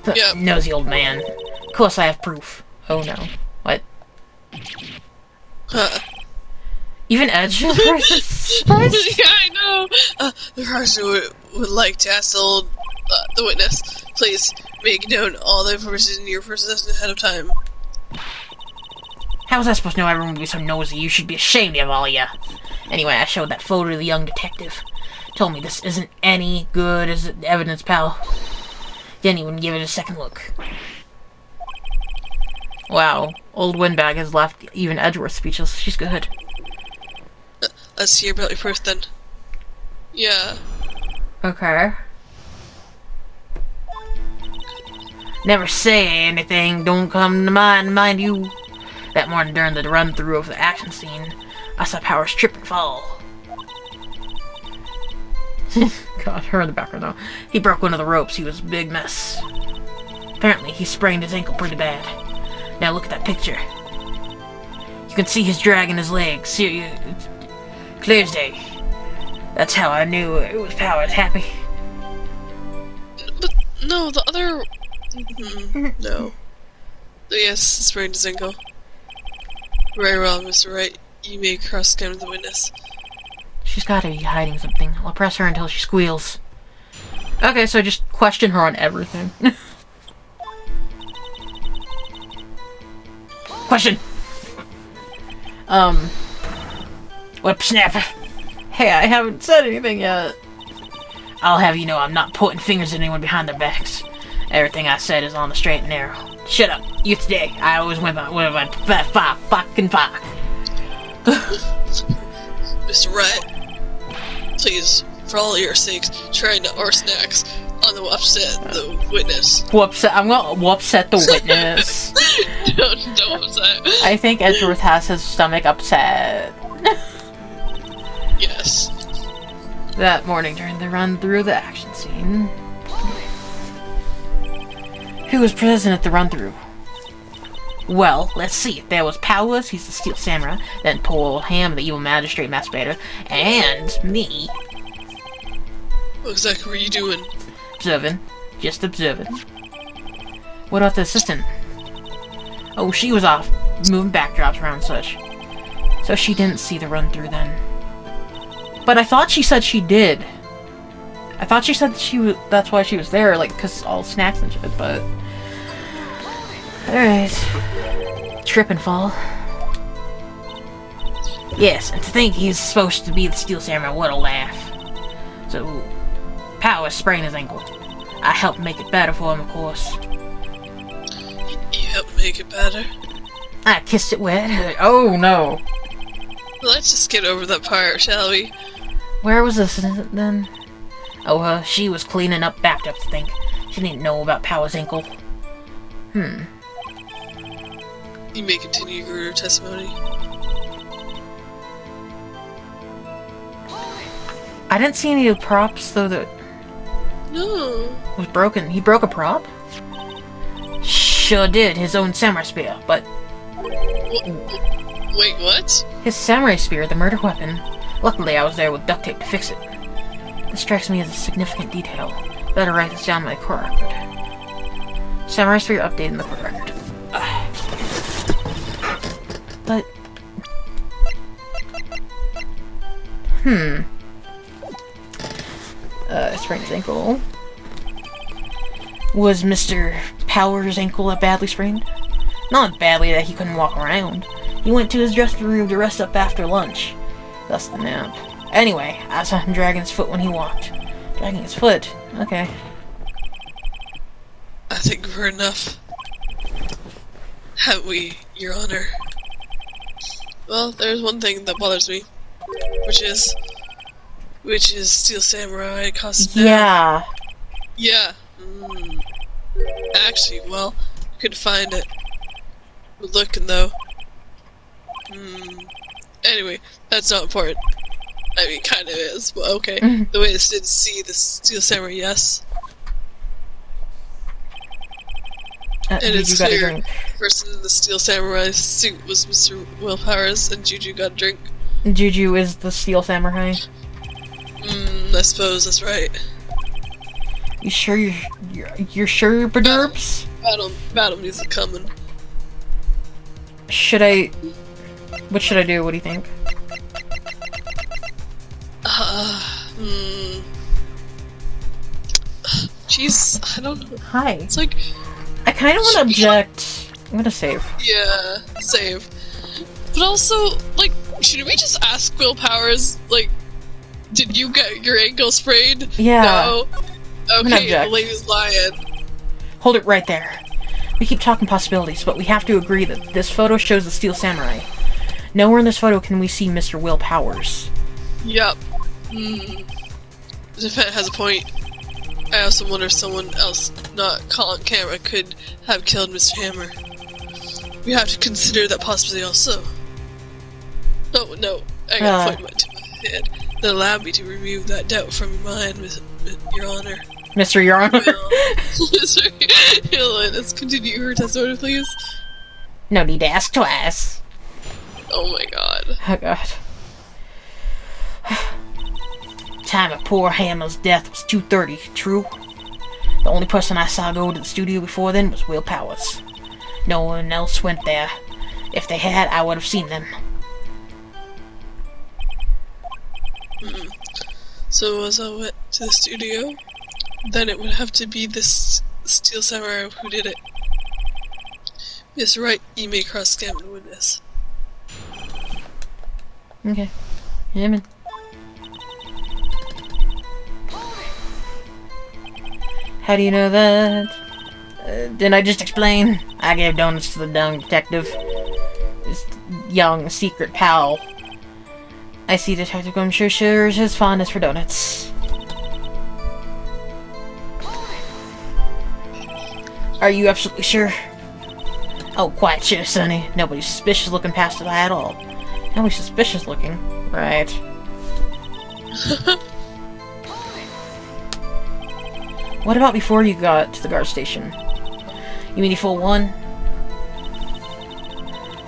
Yep. Nosy old man. Of course I have proof. Oh no. What? Even Edge is surprised? Yeah, I know! The person would like to ask the witness, please make known all the information in your possession ahead of time. How was I supposed to know everyone would be so nosy? You should be ashamed of all of ya. Anyway, I showed that photo to the young detective. Told me this isn't any good as evidence, pal. Didn't even give it a second look. Wow, old Windbag has left even Edgeworth speechless. She's good. Let's hear about your proof then. Yeah. Okay. Never say anything, don't come to mind you. That morning during the run-through of the action scene, I saw Powers trip and fall. God, her in the background though. He broke one of the ropes, he was a big mess. Apparently, he sprained his ankle pretty bad. Now look at that picture. You can see he's dragging his legs. See, clear as day. That's how I knew it was Powers. Happy? But, no, the other... no. Yes, sprained his ankle. Very well, Mr. Wright. You may cross-examine the witness. She's gotta be hiding something. I'll press her until she squeals. Okay, so just question her on everything. Question! Whip snap. Hey, I haven't said anything yet. I'll have you know I'm not pointing fingers at anyone behind their backs. Everything I said is on the straight and narrow. Shut up. You today. I always went by fucking fuck. Mr. Wright, please, for all your sakes, try not our snacks on the upset the witness. I'm gonna upset the witness. Don't upset. I think Edgeworth has his stomach upset. Yes. That morning during the run through the action scene. Who was present at the run through? Well, let's see. There was Powers, he's the Steel Samurai, then Paul Ham, the evil magistrate masturbator, and me. What exactly were you doing? Observing. Just observing. What about the assistant? Oh, she was off, moving backdrops around and such. So she didn't see the run through then. But I thought she said she did. I thought she said that's why she was there, like, cause all snacks and shit, but... Alright. Trip and fall. Yes, and to think he's supposed to be the Steel Samurai, what a laugh. So, Power sprained his ankle. I helped make it better for him, of course. You helped make it better? I kissed it wet. Oh, no. Let's just get over that part, shall we? Where was this then? Oh, she was cleaning up backed up to think. She didn't know about Power's ankle. You may continue your testimony. I didn't see any of the props, though, that No. was broken. He broke a prop? Sure did, his own samurai spear, but... Wait, what? His samurai spear, the murder weapon. Luckily, I was there with duct tape to fix it. This strikes me as a significant detail. Better write this down in my court record. Samurai spear update in the court record. But... sprained his ankle. Was Mr. Powers' ankle badly sprained? Not badly that he couldn't walk around. He went to his dressing room to rest up after lunch. Thus the nap. Anyway, I saw him dragging his foot when he walked. Dragging his foot? Okay. I think we're enough. Have we, Your Honor? Well, there's one thing that bothers me. Which is Steel Samurai costume. Yeah. Yeah. Actually, well, could find it. We're looking though. Anyway, that's not important. I mean, kind of is, but okay. The witness did see the Steel Samurai, yes. And it's clear the person in the Steel Samurai suit was Mr. Will Powers, and Juju got a drink. Juju is the Steel Samurai. I suppose that's right. You sure you're sure, Baderbs? Battle music coming. What should I do? What do you think? Jeez, I don't know. Hi. It's like... I kind of want to object. I'm gonna save. Yeah, save. But also, like, should we just ask Will Powers, like, did you get your ankle sprayed? Yeah. No? Okay, the lady's lying. Hold it right there. We keep talking possibilities, but we have to agree that this photo shows the Steel Samurai. Nowhere in this photo can we see Mr. Will Powers. Yup. The defendant has a point. I also wonder if someone else not caught on camera could have killed Mr. Hammer. We have to consider that possibility also. No, I got a point to my head. Then allow me to remove that doubt from your mind, Your Honor. Mr. Your Honor? Sorry. Let's continue her testimony, please. No need to ask twice. Oh my god. Oh god. Time of poor Hammer's death was 2:30, true? The only person I saw go to the studio before then was Will Powers. No one else went there. If they had, I would have seen them. So as I went to the studio, then it would have to be this Steel Samurai who did it. Yes, right, you may cross-examine witness. Okay. Yeah, man. How do you know that? Didn't I just explain? I gave donuts to the young detective. This young secret pal. I see Detective Gum sure shares his fondness for donuts. Are you absolutely sure? Oh, quite sure, Sonny. Nobody's suspicious looking past it at all. Nobody's suspicious looking. Right. What about before you got to the guard station? You mean the full one?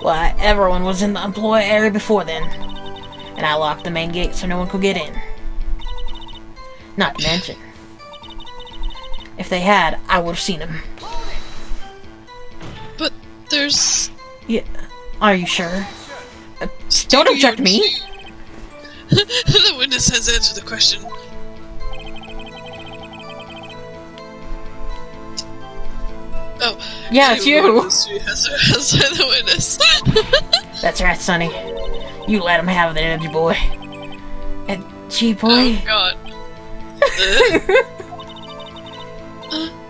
Why, everyone was in the employee area before then. And I locked the main gate so no one could get in. Not to mention, if they had, I would have seen them. But there's... Yeah, are you sure? Don't object me! The witness has answered the question. Oh. Yeah, it's you! Has the witness. That's right, Sonny. You let him have that edgy boy. Edgy boy? Oh, God.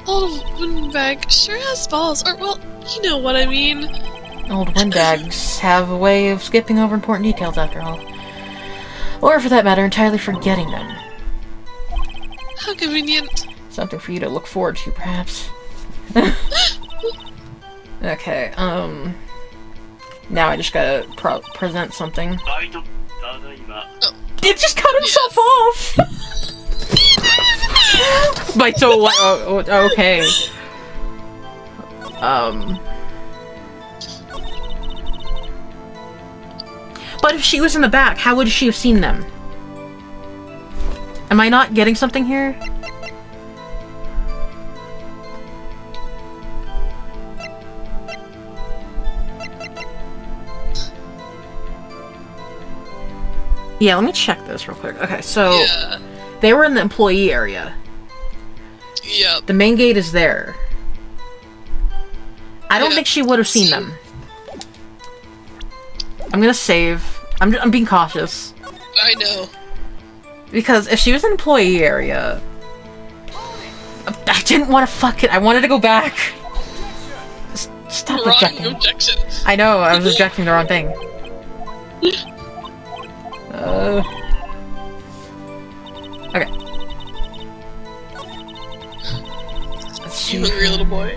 Old windbag sure has balls. Or, well, you know what I mean. Old windbags have a way of skipping over important details, after all. Or, for that matter, entirely forgetting them. How convenient. Something for you to look forward to, perhaps. Okay, now I just gotta present something. Oh. It just cut himself off! But so, like, okay. But if she was in the back, how would she have seen them? Am I not getting something here? Yeah, let me check this real quick. Okay, so Yeah. They were in the employee area. Yep. The main gate is there. I don't think she would have seen them. I'm gonna save. I'm being cautious. I know. Because if she was in the employee area... I didn't want to fuck it. I wanted to go back. Stop Wrong objecting. objection. I know, I was objecting the wrong thing. Okay. Let's see. You hungry little boy.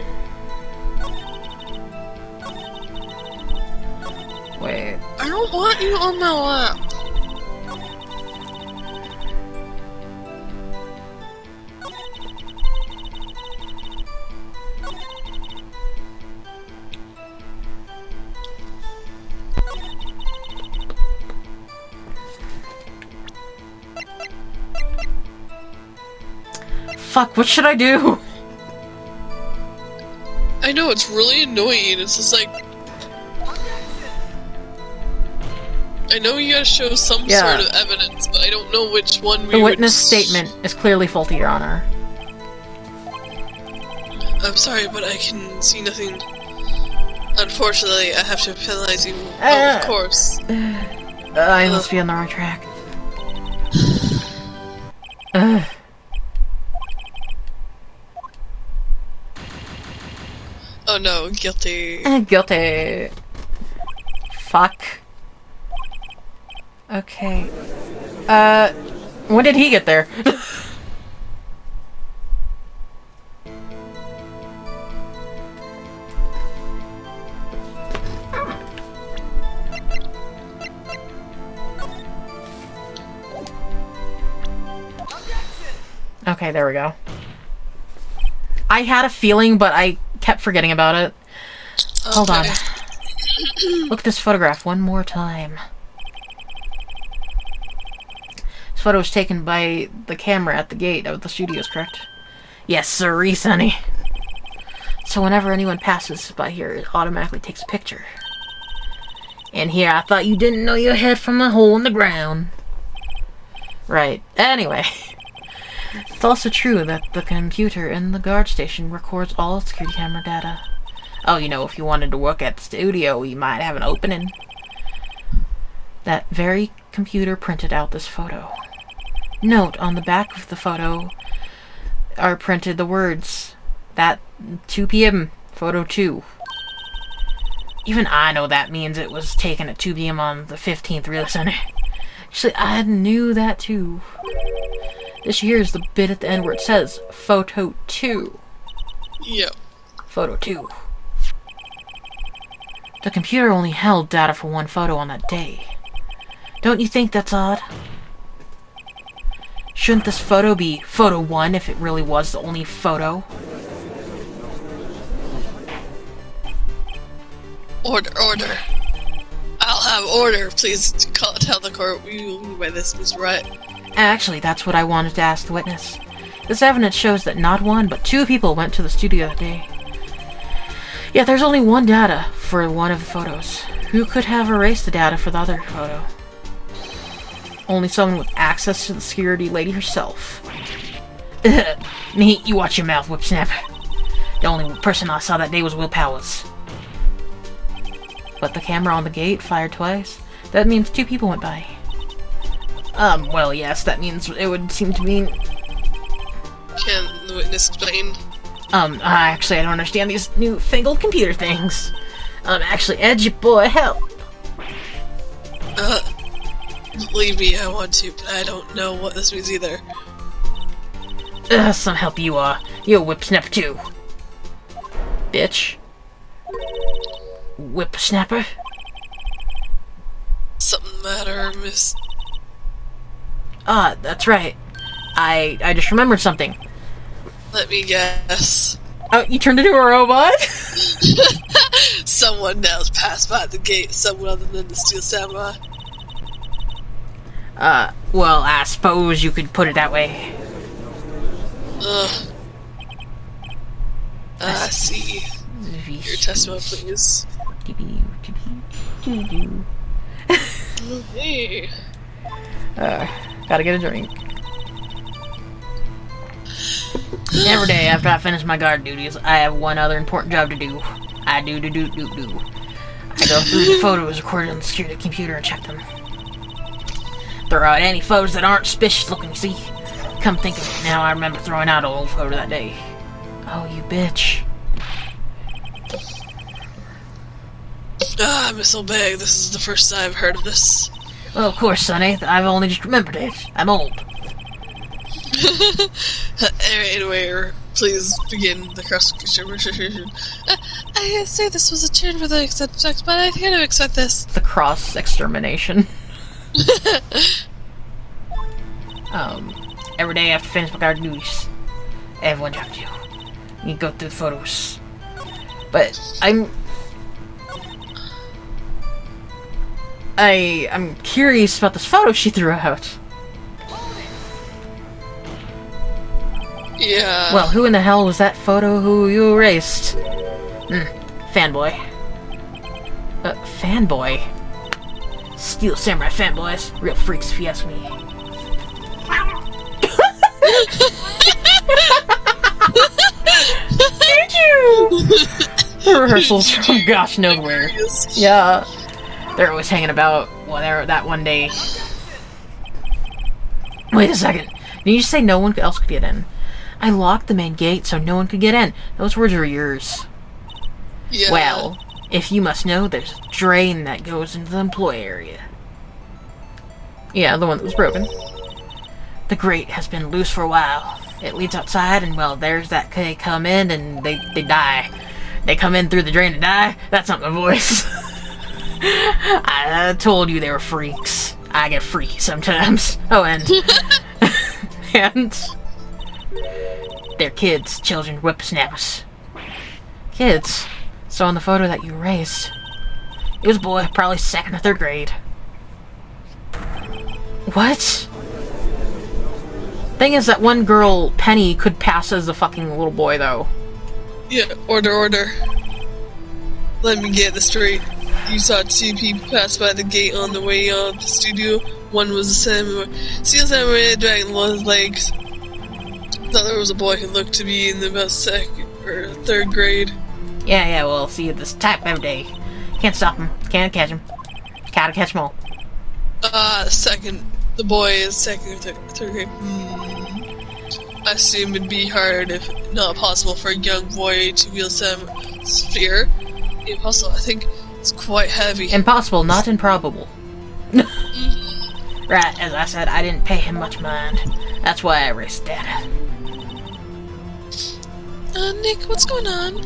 Wait. I don't want you on my lap. Fuck, what should I do? I know, it's really annoying. It's just like... I know you gotta show some sort of evidence, but I don't know which one we The witness statement is clearly faulty, Your Honor. I'm sorry, but I can see nothing. Unfortunately, I have to penalize you. Oh, of course. I must be on the wrong track. Oh no, guilty. Guilty. Fuck. Okay. When did he get there? Okay, there we go. I had a feeling, but I kept forgetting about it. Okay. Hold on. Look at this photograph one more time. This photo was taken by the camera at the gate of the studios, correct? Yes, sirree, Sonny. So whenever anyone passes by here, it automatically takes a picture. And here, I thought you didn't know your head from a hole in the ground. Right. Anyway. It's also true that the computer in the guard station records all security camera data. Oh, you know, if you wanted to work at the studio, we might have an opening. That very computer printed out this photo. Note, on the back of the photo are printed the words, that 2 p.m., photo 2. Even I know that means it was taken at 2 p.m. on the 15th Relay Center. Actually, I knew that too. This here's the bit at the end where it says, photo 2. Yep. Photo 2. The computer only held data for one photo on that day. Don't you think that's odd? Shouldn't this photo be photo 1 if it really was the only photo? Order, order. I'll have order. Please tell the court what you mean by this, Miss Wright. Actually, that's what I wanted to ask the witness. This evidence shows that not one, but 2 people went to the studio that day. Yet there's only one data for one of the photos. Who could have erased the data for the other photo? Only someone with access to the security lady herself. Me, you watch your mouth, Whipsnapper. The only person I saw that day was Will Powers. But the camera on the gate fired twice. That means 2 people went by. Well, yes, that means it would seem to mean... Can the witness explain? Actually, I don't understand these newfangled computer things. Actually, Edgy boy, help! Believe me, I want to, but I don't know what this means either. Some help you are. You're Whipsnapper too. Bitch. Whipsnapper? Something matter, Miss... That's right. I just remembered something. Let me guess. Oh, you turned into a robot? Someone else passed by the gate, someone other than the Steel Samurai. Well, I suppose you could put it that way. I see. Your testimony, please. Hey. Gotta get a drink. Every day after I finish my guard duties, I have one other important job to do. I do. I go through the photos recorded on the security computer and check them. Throw out any photos that aren't suspicious looking, see? Come think of it, now I remember throwing out an old photo that day. Oh, you bitch. Miss Obeg, this is the first I've heard of this. Well, of course, Sonny. I've only just remembered it. I'm old. Anyway, please begin the cross-examination. I say this was a turn for the subject, but I can't expect this. The cross-extermination. Every day after finish my guard duties, I have one job to do. You go through the photos. But I'm curious about this photo she threw out. Yeah. Well, who in the hell was that photo who you erased? Fanboy. Fanboy? Steel Samurai fanboys. Real freaks if you ask me. Did you? The rehearsals from gosh knows where. Yeah. They're always hanging about that one day. Wait a second. Did you say no one else could get in? I locked the main gate so no one could get in. Those words were yours. Yeah. Well, if you must know, there's a drain that goes into the employee area. Yeah, the one that was broken. The grate has been loose for a while. It leads outside, and well, there's that they come in and they die. They come in through the drain to die? That's not my voice. I told you they were freaks. I get freaky sometimes. Oh, and... and... they're kids, children, whippersnappers. Kids? So on the photo that you erased, it was a boy, probably 2nd or 3rd grade. What? Thing is that one girl, Penny, could pass as a fucking little boy, though. Yeah, order. Let me get this straight. You saw two people pass by the gate on the way out of the studio. One was a samurai. Steel samurai had dragon long legs. The other was a boy who looked to be in about second or third grade. Yeah, we'll see you this type every day. Can't stop him. Can't catch him. Gotta catch him all. The boy is second or third grade. I assume it'd be hard, if not possible, for a young boy to wield some sphere. Impossible, I think it's quite heavy. Impossible, not improbable. Right, as I said, I didn't pay him much mind. That's why I risked that. Nick, what's going on?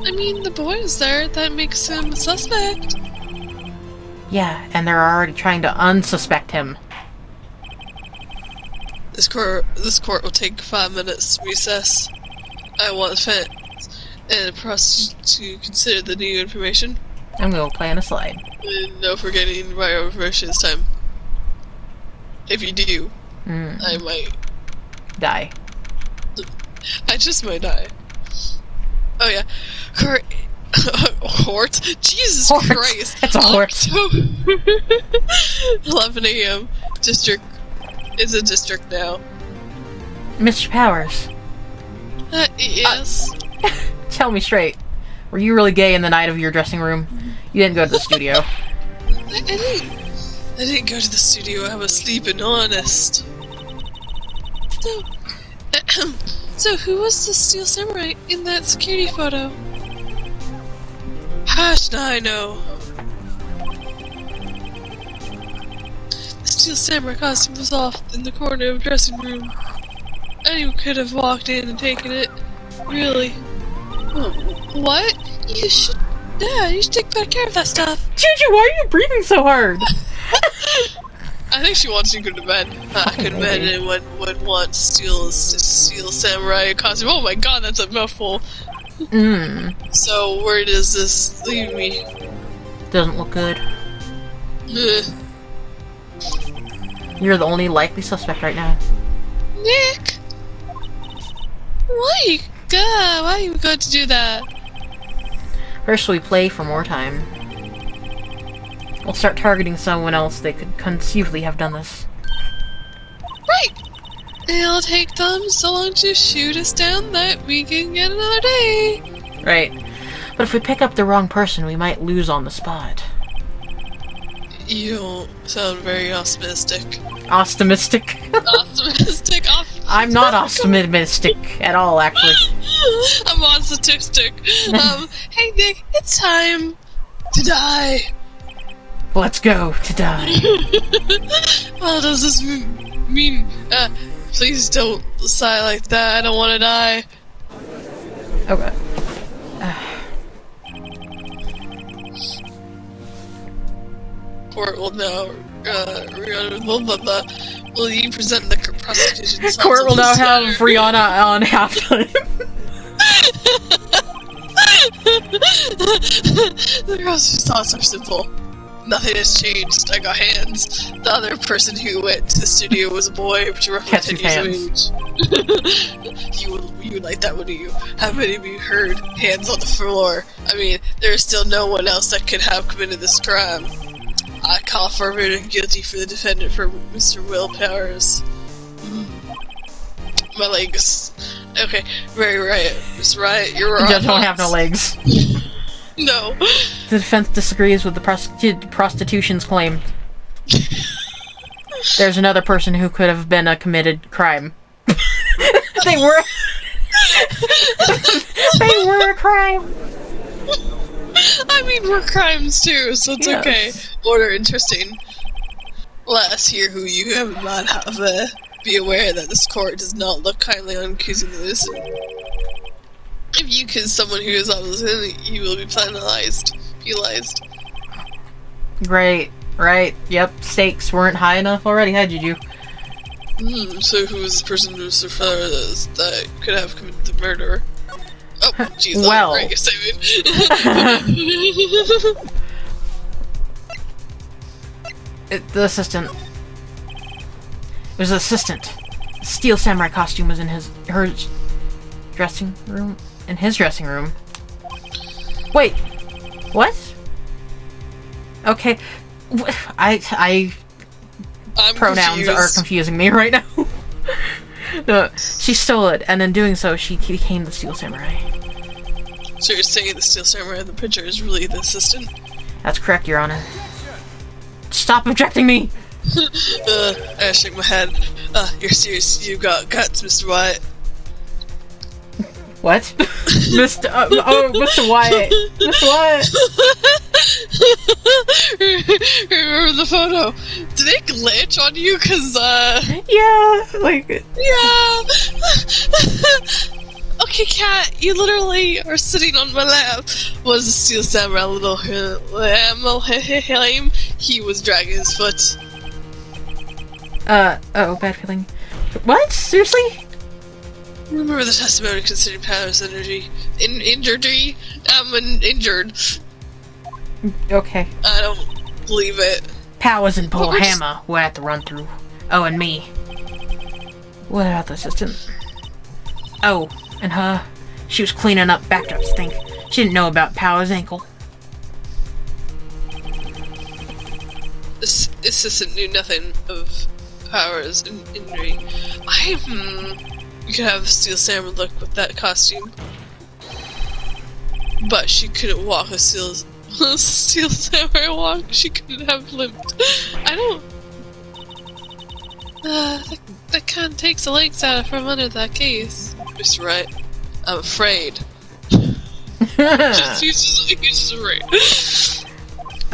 I mean, the boy is there. That makes him a suspect. Yeah, and they're already trying to unsuspect him. This court will take 5 minutes recess. I want the fence and the prosecutor to consider the new information. I'm gonna play on a slide. And no forgetting right information this time. If you do, I might die. I just might die. Oh yeah, Hort. Jesus Hort. Christ! It's a horse. 11 a.m. District is a district now. Mr. Powers. Yes. Tell me straight. Were you really gay in the night of your dressing room? You didn't go to the studio. I didn't go to the studio. I was sleeping, honest. So who was the Steel Samurai in that security photo? Hush, now I know. The Steel Samurai costume was off in the corner of the dressing room. Anyone could have walked in and taken it. Really? What? You should take better care of that stuff. Juju, why are you breathing so hard? I think she wants you to go to bed. I can imagine anyone would want Steel Samurai costume. Oh my god, that's a mouthful. So where does this leave me? Doesn't look good. You're the only likely suspect right now. Nick! Why are you going to do that? First we play for more time. We'll start targeting someone else that could conceivably have done this. Right! It'll take them so long to shoot us down that we can get another day. Right. But if we pick up the wrong person, we might lose on the spot. You don't sound very optimistic. Optimistic? Optimistic? I'm not optimistic at all, actually. I'm optimistic. Hey Nick, it's time to die. Let's go to die. What does this mean? Please don't sigh like that. I don't want to die. Okay. Court will now, will you present the prosecution's Court will now have Rihanna on halftime. The prosecution's thoughts are simple. Nothing has changed. I got hands. The other person who went to the studio was a boy, which roughly 10 years of age. You would like that, wouldn't you? How many of you heard hands on the floor? I mean, there is still no one else that could have committed this crime. I call for a verdict guilty for the defendant, for Mr. Will Powers. My legs. Okay, very right. Mr. Wright, you're wrong. Judge don't have no legs. No. The defense disagrees with the prostitution's claim. There's another person who could have been a committed crime. They were a crime. I mean, we're crimes too, so it's okay. Order interesting. Let us hear who you have in mind. However, be aware that this court does not look kindly on accusing the innocent. If you kiss someone who is innocent, you will be penalized. Great. Right. Yep. Stakes weren't high enough already, had you? So who is the person who was that could have committed the murder? Oh, jeez. Well. Right, yes, The assistant. It was the assistant. The Steel Samurai costume was in her dressing room. In his dressing room. Wait. What? Okay. I I'm pronouns confused. are confusing me right now. No, she stole it, and in doing so, she became the Steel Samurai. So you're saying the Steel Samurai in the picture is really the assistant? That's correct, Your Honor. Stop objecting me! I shake my head. You're serious. You got guts, Mr. Wyatt. What? Mr. Wyatt. Mr. Wyatt. Remember the photo? Did it glitch on you? Cause, Yeah, like... yeah! Okay, Cat, you literally are sitting on my lap. Was a Steel Samurai little lame? He was dragging his foot. Oh, bad feeling. What? Seriously? Remember the testimony concerning Powers' energy. Injury? I'm injured. Okay. I don't believe it. Powers and Paul Hammer were at the run-through. Oh, and me. What about the assistant? Oh, and her. She was cleaning up backdrops, I think. She didn't know about Powers' ankle. This assistant knew nothing of Powers' injury. You could have Steel Samurai look with that costume. But she couldn't walk a Steel Samurai walk. She couldn't have limped. I don't... that kind of takes the legs out from under that case. Mr. Wright, I'm afraid. Just uses Wright.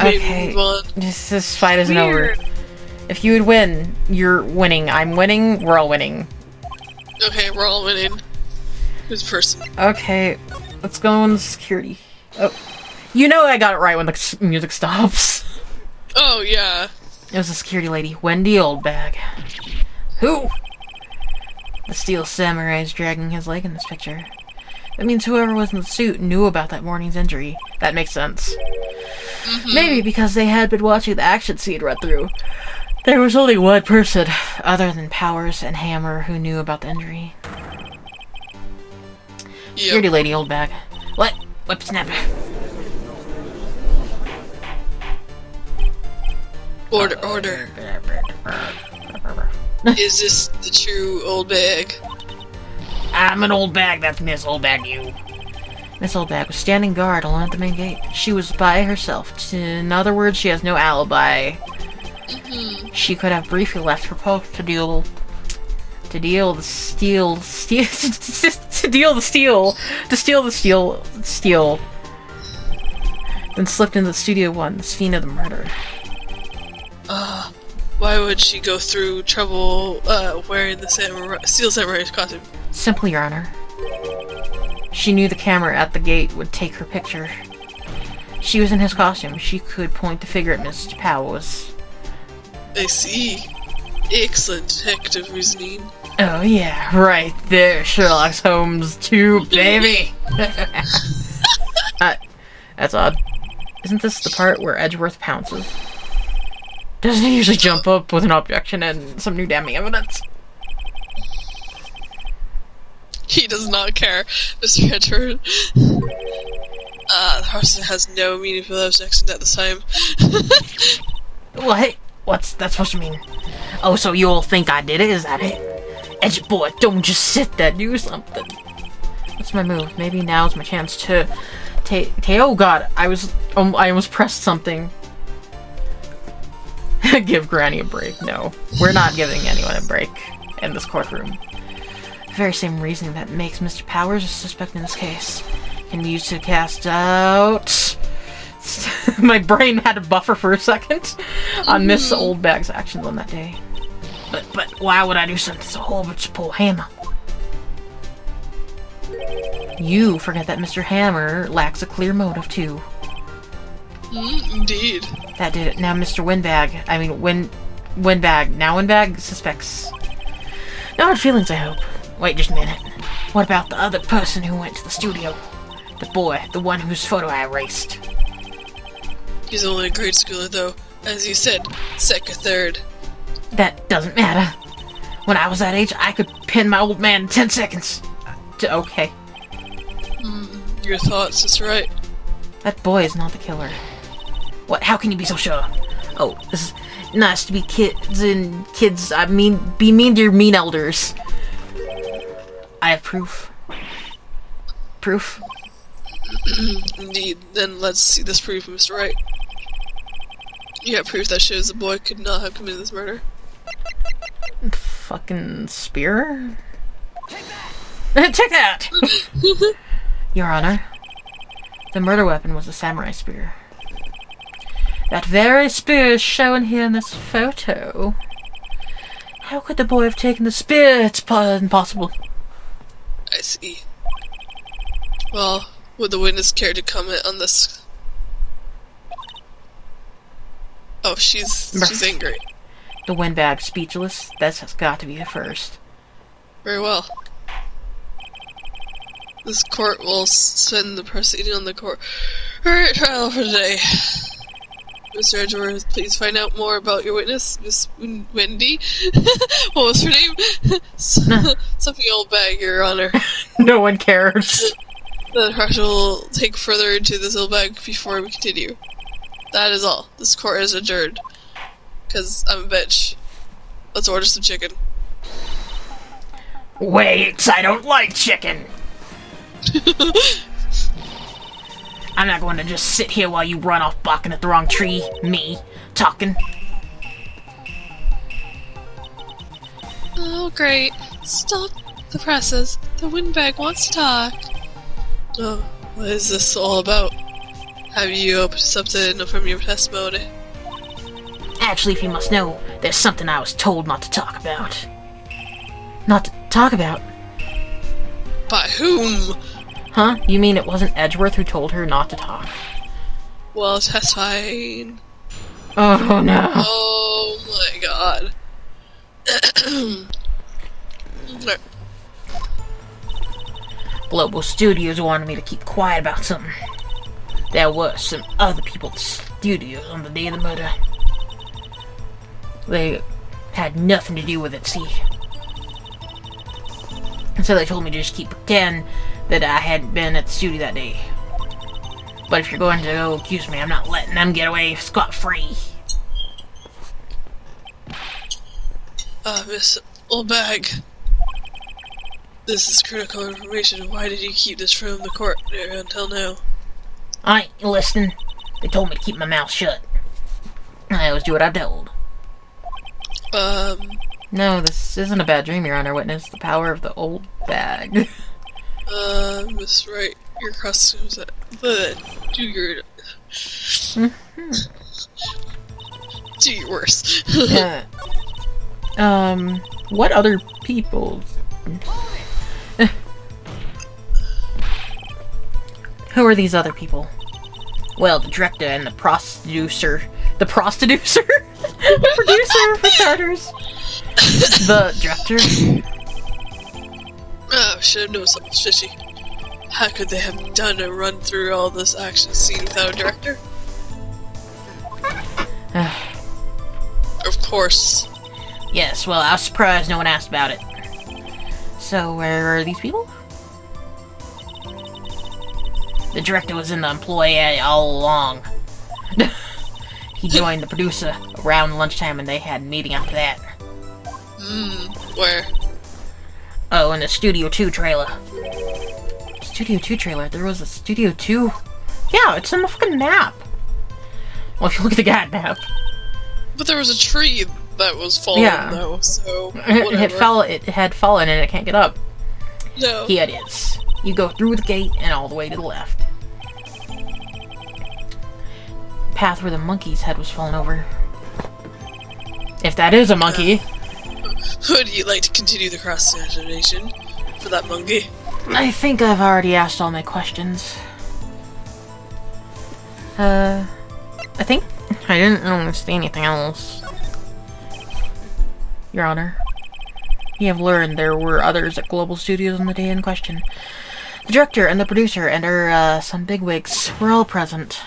Okay, this fight isn't over. If you would win, you're winning. I'm winning, we're all winning. Okay, we're all winning. Who's person? Okay, let's go on the security. Oh, you know I got it right when the music stops. Oh, yeah. It was the security lady, Wendy Oldbag. Who? The Steel Samurai is dragging his leg in this picture. That means whoever was in the suit knew about that morning's injury. That makes sense. Maybe because they had been watching the action scene run through. There was only one person, other than Powers and Hammer, who knew about the injury. Yep. Security lady, Oldbag. What? Whipsnapper. Order. Is this the true old bag? I'm an old bag, that's Miss Oldbag, you. Miss Oldbag was standing guard along at the main gate. She was by herself. In other words, she has no alibi. She could have briefly left her post to steal the steel, then slipped into the Studio 1, the scene of the murder. Why would she go through trouble wearing the Steel Samurai's costume? Simply, Your Honor. She knew the camera at the gate would take her picture. She was in his costume. She could point the finger at Mr. Powers. I see. Excellent detective reasoning. Oh yeah, right there, Sherlock Holmes 2, baby! That's odd. Isn't this the part where Edgeworth pounces? Doesn't he usually jump up with an objection and some new damning evidence? He does not care, Mr. Edgeworth. The person has no meaningful objection at this time. Well, hey, what's that supposed to mean? Oh, so you all think I did it? Is that it? Edge boy, don't just sit there, do something. What's my move? Maybe now's my chance to oh god, I almost pressed something. Give Granny a break. No, we're not giving anyone a break in this courtroom. The very same reasoning that makes Mr. Powers a suspect in this case can be used to cast out... My brain had a buffer for a second on Miss Oldbag's actions on that day. But why would I do something so horrible to Paul Hammer? You forget that Mr. Hammer lacks a clear motive, too. Indeed. That did it. Now Mr. Windbag suspects. No hard feelings, I hope. Wait just a minute. What about the other person who went to the studio? The boy, the one whose photo I erased. He's only a grade schooler, though. As you said, sec or third. That doesn't matter. When I was that age, I could pin my old man in 10 seconds. Okay. Your thoughts, is right. That boy is not the killer. What? How can you be so sure? Oh, this is nice to be kids. I mean, be mean to your mean elders. I have proof. Proof? Indeed. Then let's see this proof, Mr. Wright. You have proof that shows the boy could not have committed this murder. Fucking spear? Take that! Your Honor, the murder weapon was a samurai spear. That very spear is shown here in this photo. How could the boy have taken the spear? It's impossible. I see. Well, would the witness care to comment on this? Oh, she's angry. The windbag speechless. That's got to be the first. Very well. This court will suspend the proceeding on the court trial for today. Mr. Edgeworth, please find out more about your witness, Miss Wendy. What was her name? Something old bag, Your Honor. No one cares. The trial will take further into this old bag before we continue. That is all. This court is adjourned. Because I'm a bitch. Let's order some chicken. Wait, I don't like chicken. I'm not going to just sit here while you run off barking at the wrong tree. Me, talking. Oh, great. Stop the presses. The windbag wants to talk. Oh, what is this all about? Have you opened something from your testimony? Actually, if you must know, there's something I was told not to talk about. Not to talk about? By whom? Huh? You mean it wasn't Edgeworth who told her not to talk? Well, that's fine. Oh no. Oh my god. Global Studios wanted me to keep quiet about something. There were some other people at the studios on the day of the murder. They had nothing to do with it, see? And so they told me to just keep pretend that I hadn't been at the studio that day. But if you're going to go accuse me, I'm not letting them get away scot-free. Miss Oldbag. This is critical information. Why did you keep this from the court until now? I ain't listening. They told me to keep my mouth shut. I always do what I'm told. No, this isn't a bad dream, Your Honor. Witness the power of the old bag. Miss Wright, your customs do your... do your worst. What other people? Who are these other people? Well, the director and the prostitucer. The prostitucer? The producer, for starters. The director? Oh, should have known something fishy. How could they have done a run through all this action scene without a director? Of course. Yes, well, I was surprised no one asked about it. So, where are these people? The director was in the employee all along. He joined the producer around lunchtime and they had a meeting after that. Where? Oh, in the Studio 2 trailer. Studio 2 trailer? There was a Studio 2? Yeah, it's in the fucking map. Well, if you look at the guide map. But there was a tree that was fallen, though, so it had fallen and it can't get up. No. Here it is. You go through the gate and all the way to the left. Path where the monkey's head was fallen over. If that is a monkey. Would you like to continue the cross-examination for that monkey? I think I've already asked all my questions. I think I didn't understand anything else. Your Honor, you have learned there were others at Global Studios on the day in question. The director and the producer and some bigwigs were all present.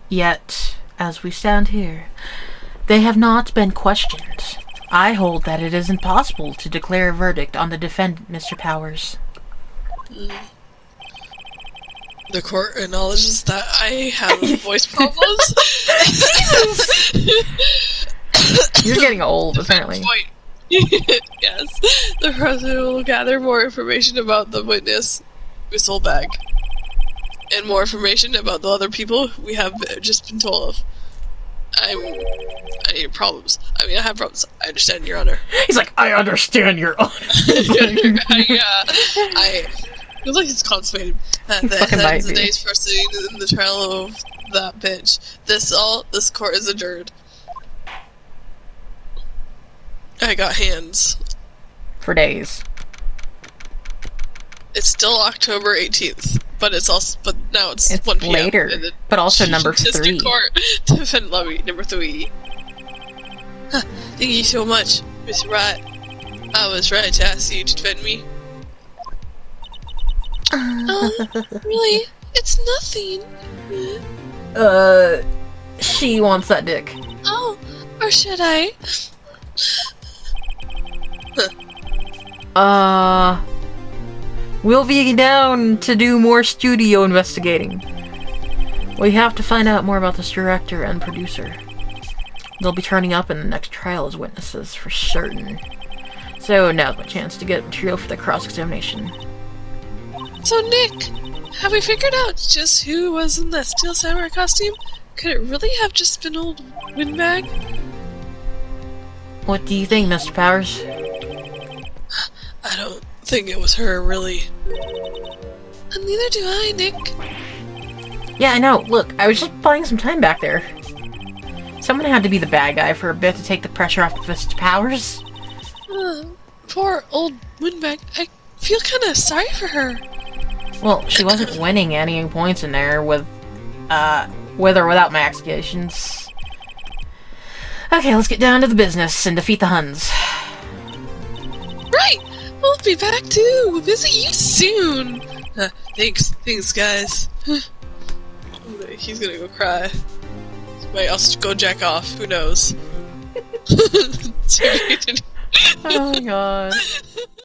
Yet, as we stand here, they have not been questioned. I hold that it is impossible to declare a verdict on the defendant, Mr. Powers. The court acknowledges that I have voice problems. You're getting old, apparently. Point. Yes. The president will gather more information about the witness, Miss Solbag, and more information about the other people we have just been told of. I need problems. I mean, I have problems. I understand, Your Honor. He's like, I understand, Your Honor. I feel like he's constipated. That's the day's proceeding in the trial of that bitch. This court is adjourned. I got hands. For days. It's still October 18th, but now it's 1 p.m. later, but also number 3. Court, defend Levy, number 3. Huh, thank you so much, Miss Wright. I was right to ask you to defend me. Really? It's nothing. She wants that dick. Oh, or should I? We'll be down to do more studio investigating. We have to find out more about this director and producer. They'll be turning up in the next trial as witnesses, for certain. So now's my chance to get material for the cross-examination. So Nick, have we figured out just who was in that Steel Samurai costume? Could it really have just been old Windbag? What do you think, Mr. Powers? I don't think it was her, really. And neither do I, Nick. Yeah, I know. Look, I was just buying some time back there. Someone had to be the bad guy for a bit to take the pressure off of Mr. Powers. Poor old Windbag. I feel kind of sorry for her. Well, she wasn't winning any points in there with or without my executions. Okay, let's get down to the business and defeat the Huns. Right! We'll be back too. We'll visit you soon. Thanks, guys. He's gonna go cry. Wait, I'll go jack off. Who knows? Oh my god.